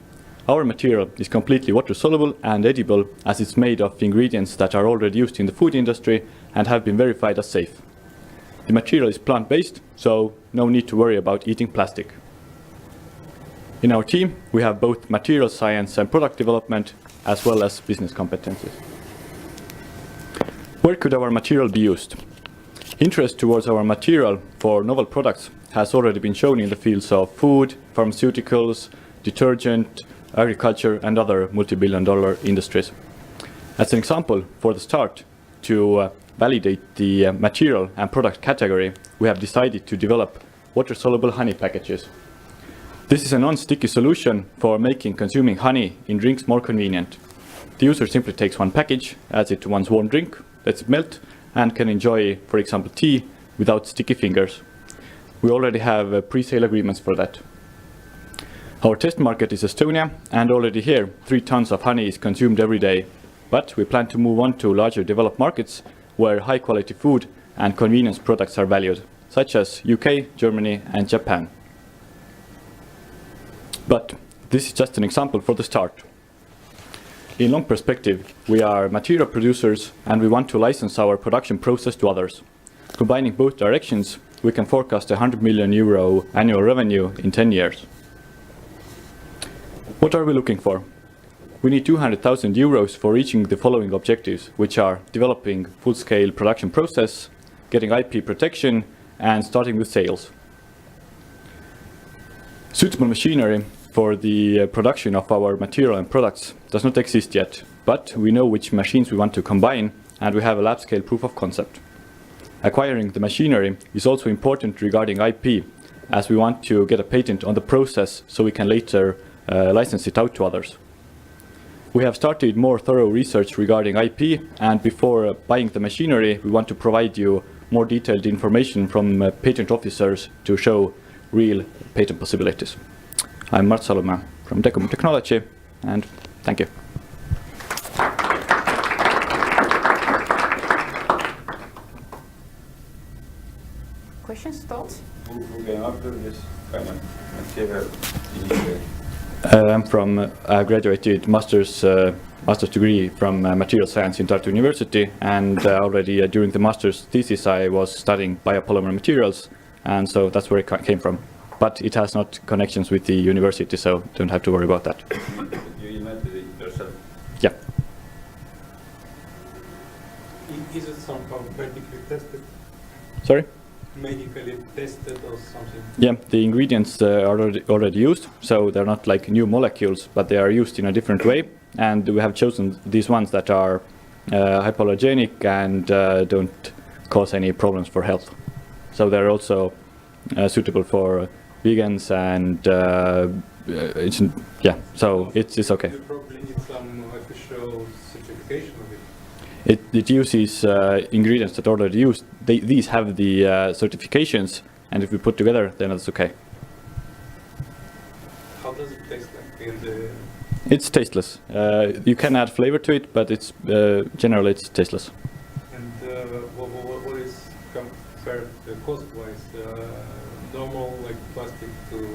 Our material is completely water-soluble and edible, as it's made of ingredients that are already used in the food industry and have been verified as safe. The material is plant-based, so no need to worry about eating plastic. In our team, we have both material science and product development, as well as business competencies. Where could our material be used? Interest towards our material for novel products has already been shown in the fields of food, pharmaceuticals, detergent, agriculture, and other multi-billion-dollar industries. As an example, for the start, to validate the material and product category, we have decided to develop water-soluble honey packages. This is a non-sticky solution for making consuming honey in drinks more convenient. The user simply takes one package, adds it to one's warm drink, lets it melt, and can enjoy, for example, tea without sticky fingers. We already have pre-sale agreements for that. Our test market is Estonia, and already here 3 tons of honey is consumed every day. But we plan to move on to larger developed markets where high-quality food and convenience products are valued, such as UK, Germany, and Japan. But this is just an example for the start. In long perspective, we are material producers and we want to license our production process to others. Combining both directions, we can forecast €100 million annual revenue in 10 years. What are we looking for? We need €200,000 for reaching the following objectives, which are developing full-scale production process, getting IP protection, and starting with sales. Suitable machinery for the production of our material and products does not exist yet, but we know which machines we want to combine, and we have a lab-scale proof of concept. Acquiring the machinery is also important regarding IP, as we want to get a patent on the process so we can later license it out to others. We have started more thorough research regarding IP, and before buying the machinery, we want to provide you more detailed information from patent officers to show real patent possibilities. I'm Mart Salumäe from Decom Technology, and thank you. Questions, thoughts? Who came up with this kind of material? I graduated master's degree from material science in Tartu University, and already during the master's thesis I was studying biopolymer materials, and so that's where it came from. But it has not connections with the university, so don't have to worry about that. You invented it yourself? Yeah. Is it somehow medically tested? Sorry? Medically tested or something? Yeah, the ingredients are already used, so they're not like new molecules, but they are used in a different way, and we have chosen these ones that are hypoallergenic and don't cause any problems for health. So they're also suitable for vegans, and so it's okay. You probably need some official certification of it. It uses ingredients that are already used. These have the certifications, and if we put together, then it's okay. How does it taste like in the... It's tasteless. You can add flavor to it, but it's generally it's tasteless. And what is compared cost-wise, normal like plastic to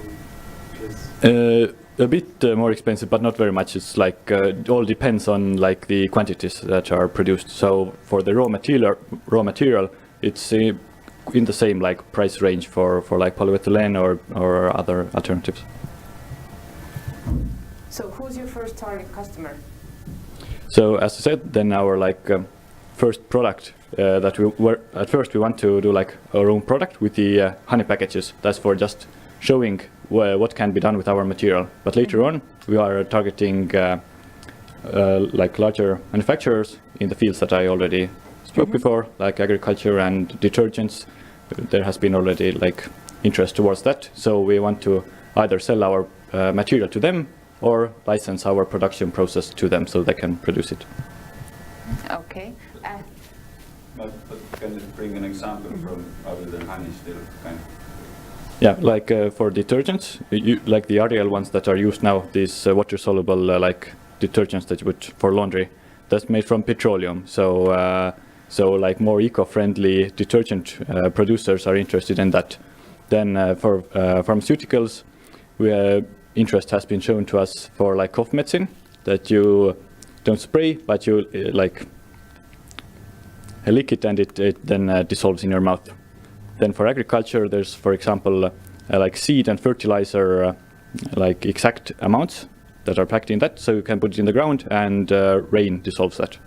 this? A bit more expensive, but not very much. It's like it all depends on like the quantities that are produced. So for the raw material, it's in the same like price range for like polyethylene or other alternatives. So who's your first target customer? So as I said, then our like first product that at first we want to do like our own product with the honey packages. That's for just showing what can be done with our material. But later on, we are targeting like larger manufacturers in the fields that I already spoke before, like agriculture and detergents. There has been already like interest towards that. So we want to either sell our material to them or license our production process to them so they can produce it. Okay. But can you bring an example from other than honey still? Kind of? Yeah, like for detergents, like the Ariel ones that are used now, these water-soluble like detergents that you put for laundry, that's made from petroleum. So like more eco-friendly detergent producers are interested in that. Then for pharmaceuticals, interest has been shown to us for like cough medicine that you don't spray, but you like lick it and it then dissolves in your mouth. Then for agriculture, there's, for example, like seed and fertilizer, like exact amounts that are packed in that, so you can put it in the ground and rain dissolves that.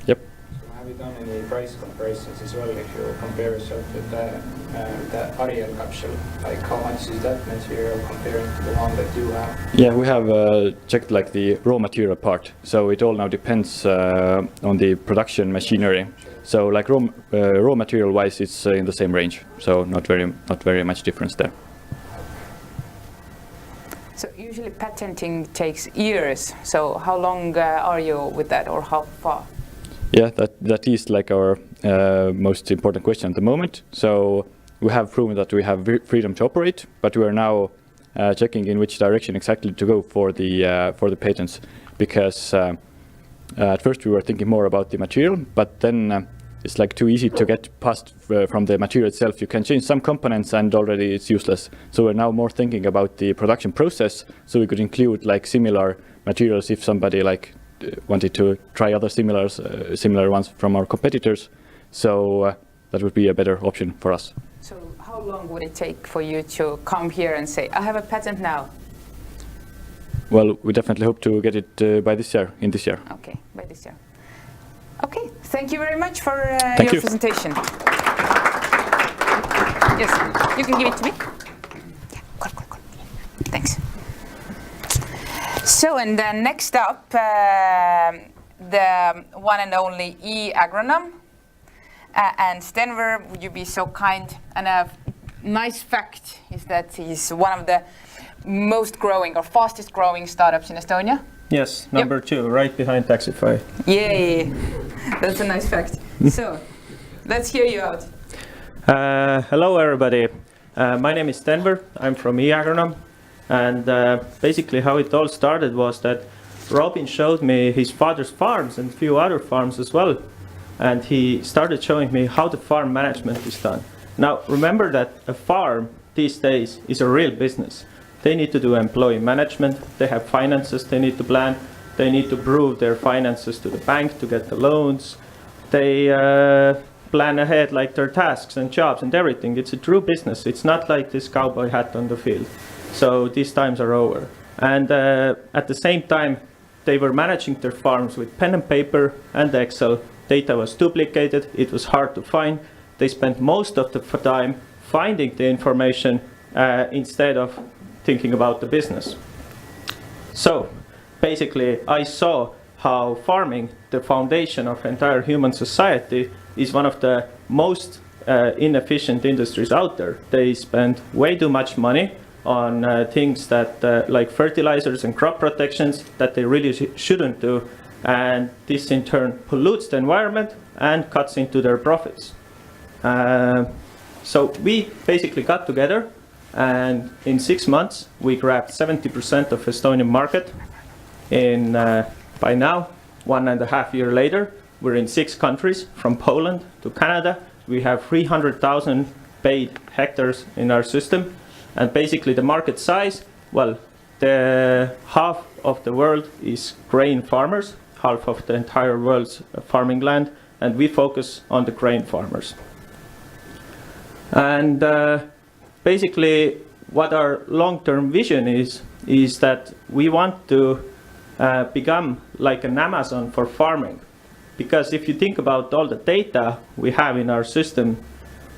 Yep. So have have you done any price comparisons as well if you compare yourself with the Ariel capsule? Like how much is that material comparing to the one that you have? Yeah, we have checked like the raw material part. So it all now depends on the production machinery. So like raw material wise, it's in the same range. So not very much difference there. So usually patenting takes years. So how long are you with that, or how far? Yeah, that is like our most important question at the moment. So we have proven that we have freedom to operate, but we are now checking in which direction exactly to go for the patents, because at first we were thinking more about the material, but then it's like too easy to get past from the material itself. You can change some components and already it's useless. So we're now more thinking about the production process, so we could include like similar materials if somebody like wanted to try other similar ones from our competitors. So that would be a better option for us. So how long would it take for you to come here and say, I have a patent now? Well, we definitely hope to get it by this year, in this year. Okay, by this year. Okay, thank you very much for your presentation. Yes, you can give it to me. Yeah, cool. Thanks. So, and then next up, the one and only E-agronom. And Stenver, would you be so kind? And a nice fact is that he's one of the most growing or fastest growing startups in Estonia. Yes, number 2, right behind Taxify. Yay, that's a nice fact. So, let's hear you out. Hello everybody, my name is Stenver, I'm from E-agronom, and basically how it all started was that Robin showed me his father's farms and a few other farms as well, and he started showing me how the farm management is done. Now remember that a farm these days is a real business. They need to do employee management, they have finances they need to plan, they need to prove their finances to the bank to get the loans, they plan ahead like their tasks and jobs and everything. It's a true business, it's not like this cowboy hat on the field. So these times are over. And at the same time, they were managing their farms with pen and paper and Excel. Data was duplicated, it was hard to find. They spent most of the time finding the information instead of thinking about the business. So basically I saw how farming, the foundation of entire human society, is one of the most inefficient industries out there. They spend way too much money on things that like fertilizers and crop protections that they really shouldn't do, and this in turn pollutes the environment and cuts into their profits. So we basically got together, and in 6 months we grabbed 70% of Estonian market. In by now, 1.5 years later, we're in 6 countries, from Poland to Canada. We have 300,000 paid hectares in our system, and basically the market size, well, the half of the world is grain farmers, half of the entire world's farming land, and we focus on the grain farmers. And basically what our long-term vision is that we want to become like an Amazon for farming. Because if you think about all the data we have in our system,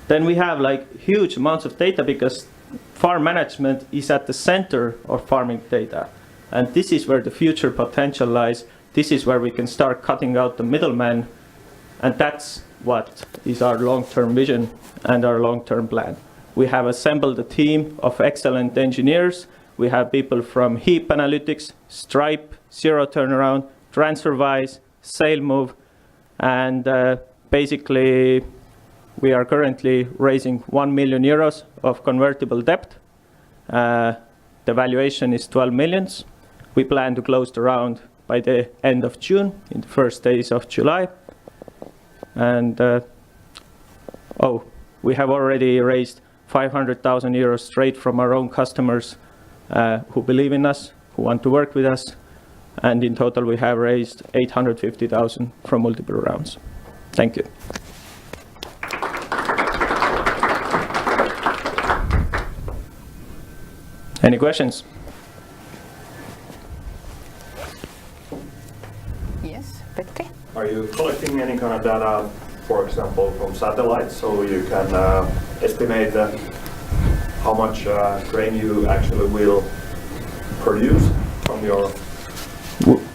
then we have like huge amounts of data, because farm management is at the center of farming data. And this is where the future potential lies. This is where we can start cutting out the middlemen. And that's what is our long-term vision and our long-term plan. We have assembled a team of excellent engineers. We have people from heap analytics, Stripe, Zero Turnaround, TransferWise, SailMove, and basically we are currently raising 1 million euros of convertible debt. The valuation is 12 millions. We plan to close the round by the end of June, in the first days of July. And we have already raised 500,000 euros straight from our own customers who believe in us, who want to work with us. And in total, we have raised 850,000 from multiple rounds. Thank you. Any questions? Yes. Yes, Petri? Are you collecting any kind of data, for example, from satellites, so you can estimate how much grain you actually will produce from your...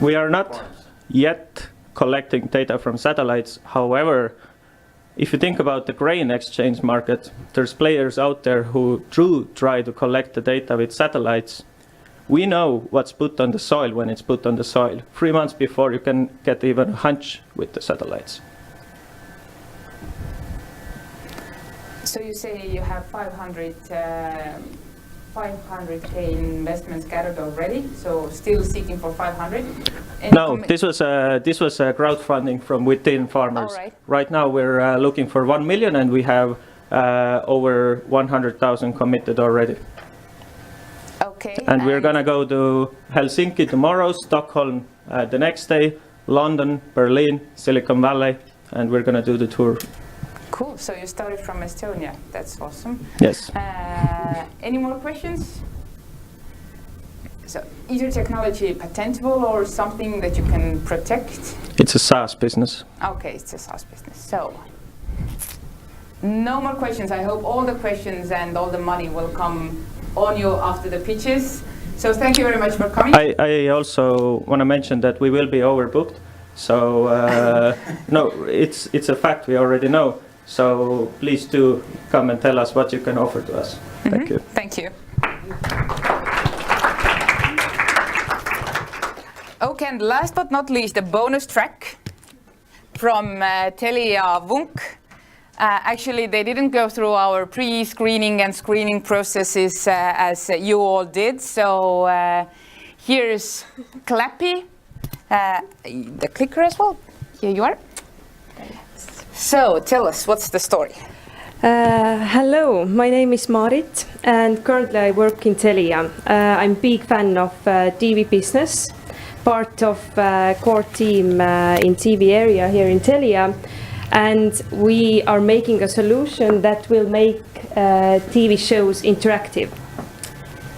We are not yet collecting data from satellites. However, if you think about the grain exchange market, there's players out there who do try to collect the data with satellites. We know what's put on the soil when it's put on the soil. 3 months before you can get even a hunch with the satellites. So you say you have 500K investments gathered already, so still seeking for 500? No, this was crowdfunding from within farmers. All right. Right now we're looking for 1 million and we have over 100,000 committed already. Okay. And we're gonna go to Helsinki tomorrow, Stockholm the next day, London, Berlin, Silicon Valley, and we're gonna do the tour. Cool, so you started from Estonia, that's awesome. Yes. Any more questions? So, is your technology patentable or something that you can protect? It's a SaaS business. Okay, it's a SaaS business. So, no more questions. I hope all the questions and all the money will come on you after the pitches. So thank you very much for coming. I also want to mention that we will be overbooked. So no, it's a fact we already know. So please do come and tell us what you can offer to us. Thank you. Thank you. Okay, and last but not least, a bonus track from Telia Vunk. Actually, they didn't go through our pre-screening and screening processes as you all did. So here's Clappy, the clicker as well. Here you are. So tell us, what's the story? Hello, my name is Marit and currently I work in Telia. I'm a big fan of TV business, part of core team in TV area here in Telia. And we are making a solution that will make TV shows interactive.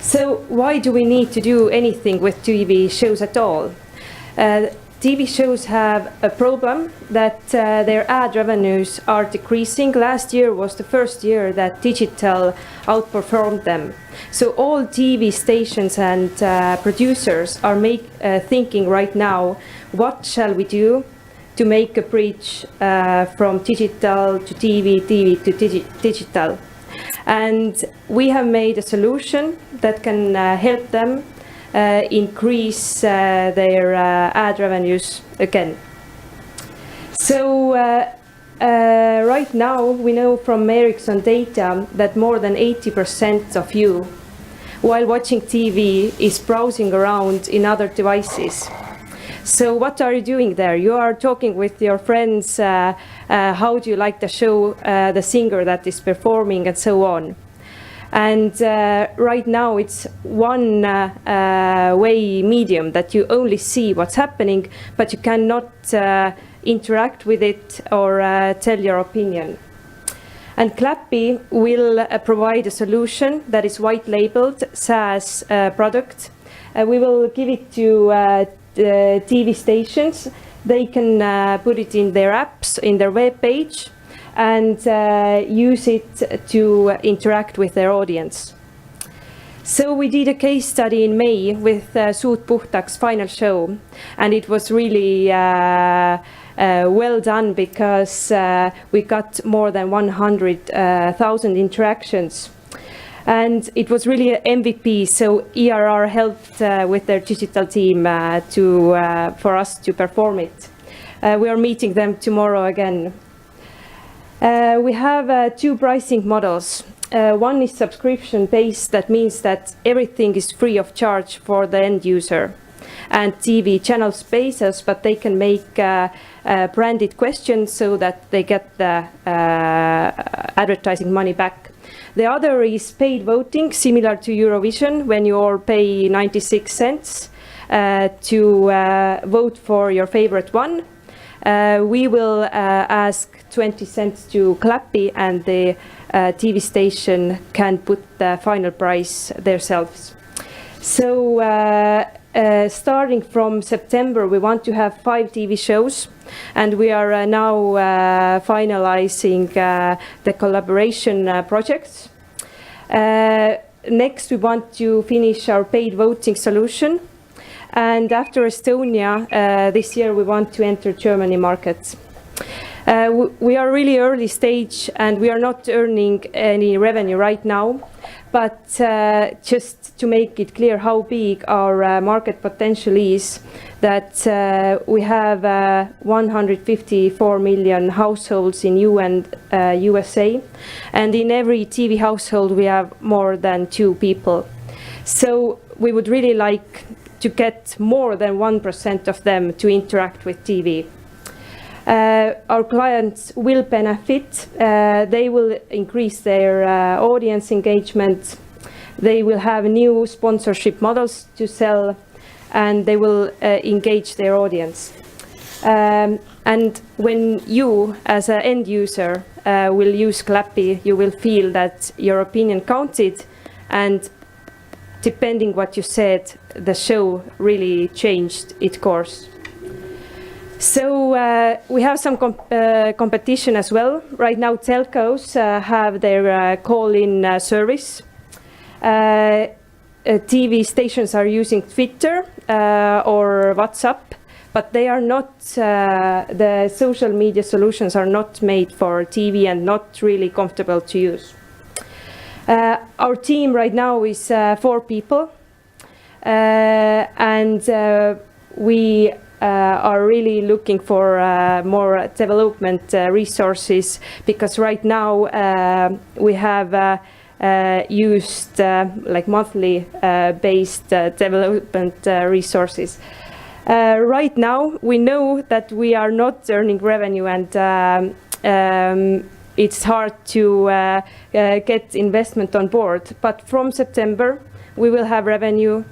So why do we need to do anything with TV shows at all? TV shows have a problem that their ad revenues are decreasing. Last year was the first year that digital outperformed them. So all TV stations and producers are thinking right now, what shall we do to make a bridge from digital to TV, TV to digital. And we have made a solution that can help them increase their ad revenues again. So right now we know from Ericsson data that more than 80% of you, while watching TV, is browsing around in other devices. So what are you doing there? You are talking with your friends, how do you like the show, the singer that is performing, and so on. And right now it's one way medium that you only see what's happening, but you cannot interact with it or tell your opinion. And Clappy will provide a solution that is white labeled SaaS product. We will give it to the TV stations. They can put it in their apps, in their web page, and use it to interact with their audience. So we did a case study in May with Suut Puhtaks final show, and it was really well done because we got more than 100,000 interactions. And it was really an MVP, so ERR helped with their digital team for us to perform it. We are meeting them tomorrow again. We have two pricing models. One is subscription-based, that means that everything is free of charge for the end user. And TV channel spaces, but they can make branded questions so that they get the advertising money back. The other is paid voting, similar to Eurovision, when you all pay 96 cents to vote for your favorite one. We will ask 20 cents to Clappy, and the TV station can put the final price themselves. So starting from September, we want to have 5 TV shows, and we are now finalizing the collaboration projects. Next, we want to finish our paid voting solution. And after Estonia, this year we want to enter Germany markets. We are really early stage and we are not earning any revenue right now. But just to make it clear how big our market potential is, that we have 154 million households in EU and USA. And in every TV household, we have more than 2 people. So we would really like to get more than 1% of them to interact with TV. Our clients will benefit. They will increase their audience engagement. They will have new sponsorship models to sell, and they will engage their audience. And when you, as an end user, will use Clappy, you will feel that your opinion counted, and depending what you said, the show really changed its course. So we have some competition as well. Right now, telcos have their call-in service. TV stations are using Twitter or WhatsApp, but they are not. The social media solutions are not made for TV and not really comfortable to use. Our team right now is 4 people, and we are really looking for more development resources, because right now we have used like monthly based development resources. Right now we know that we are not earning revenue, and it's hard to get investment on board, but from September we will have revenue,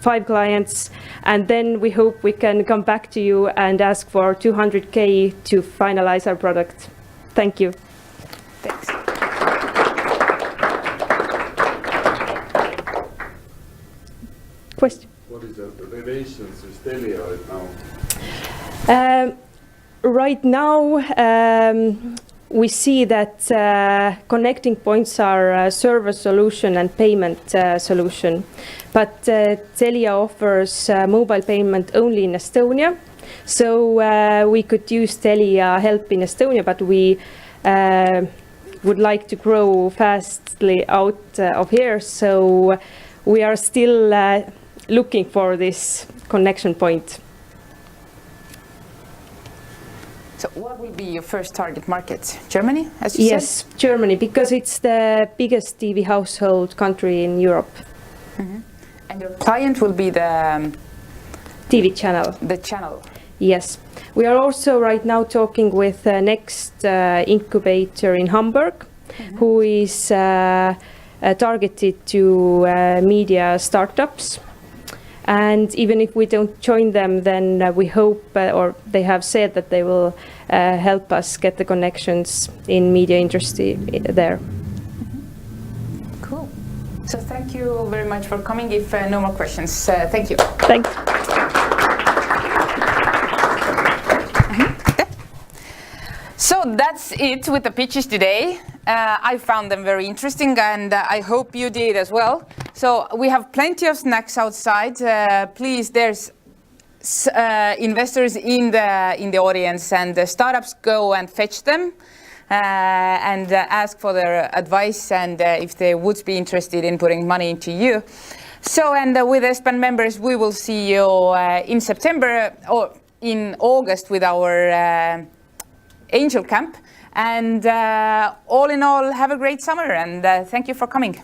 5 clients, and then we hope we can come back to you and ask for 200K to finalize our product. Thank you. Thanks. Question? What is the relations with Telia right now? Right now, we see that connecting points are a server solution and payment solution. But Telia offers mobile payment only in Estonia. So we could use Telia help in Estonia, but we would like to grow fastly out of here. So we are still looking for this connection point. So what will be your first target market? Germany, as you said? Yes, Germany, because it's the biggest TV household country in Europe. Mm-hmm. And your client will be the TV channel. The channel. Yes. We are also right now talking with next incubator in Hamburg, who is targeted to media startups. And even if we don't join them, then we hope, or they have said that they will help us get the connections in media industry there. Cool. So thank you very much for coming. If no more questions, thank you. Thanks. So that's it with the pitches today. I found them very interesting, and I hope you did as well. So we have plenty of snacks outside. Please, there's investors in the audience, and the startups, go and fetch them and ask for their advice, and if they would be interested in putting money into you. So, and with EstBAN members, we will see you in September or in August with our Angel Camp. And all in all, have a great summer, and thank you for coming.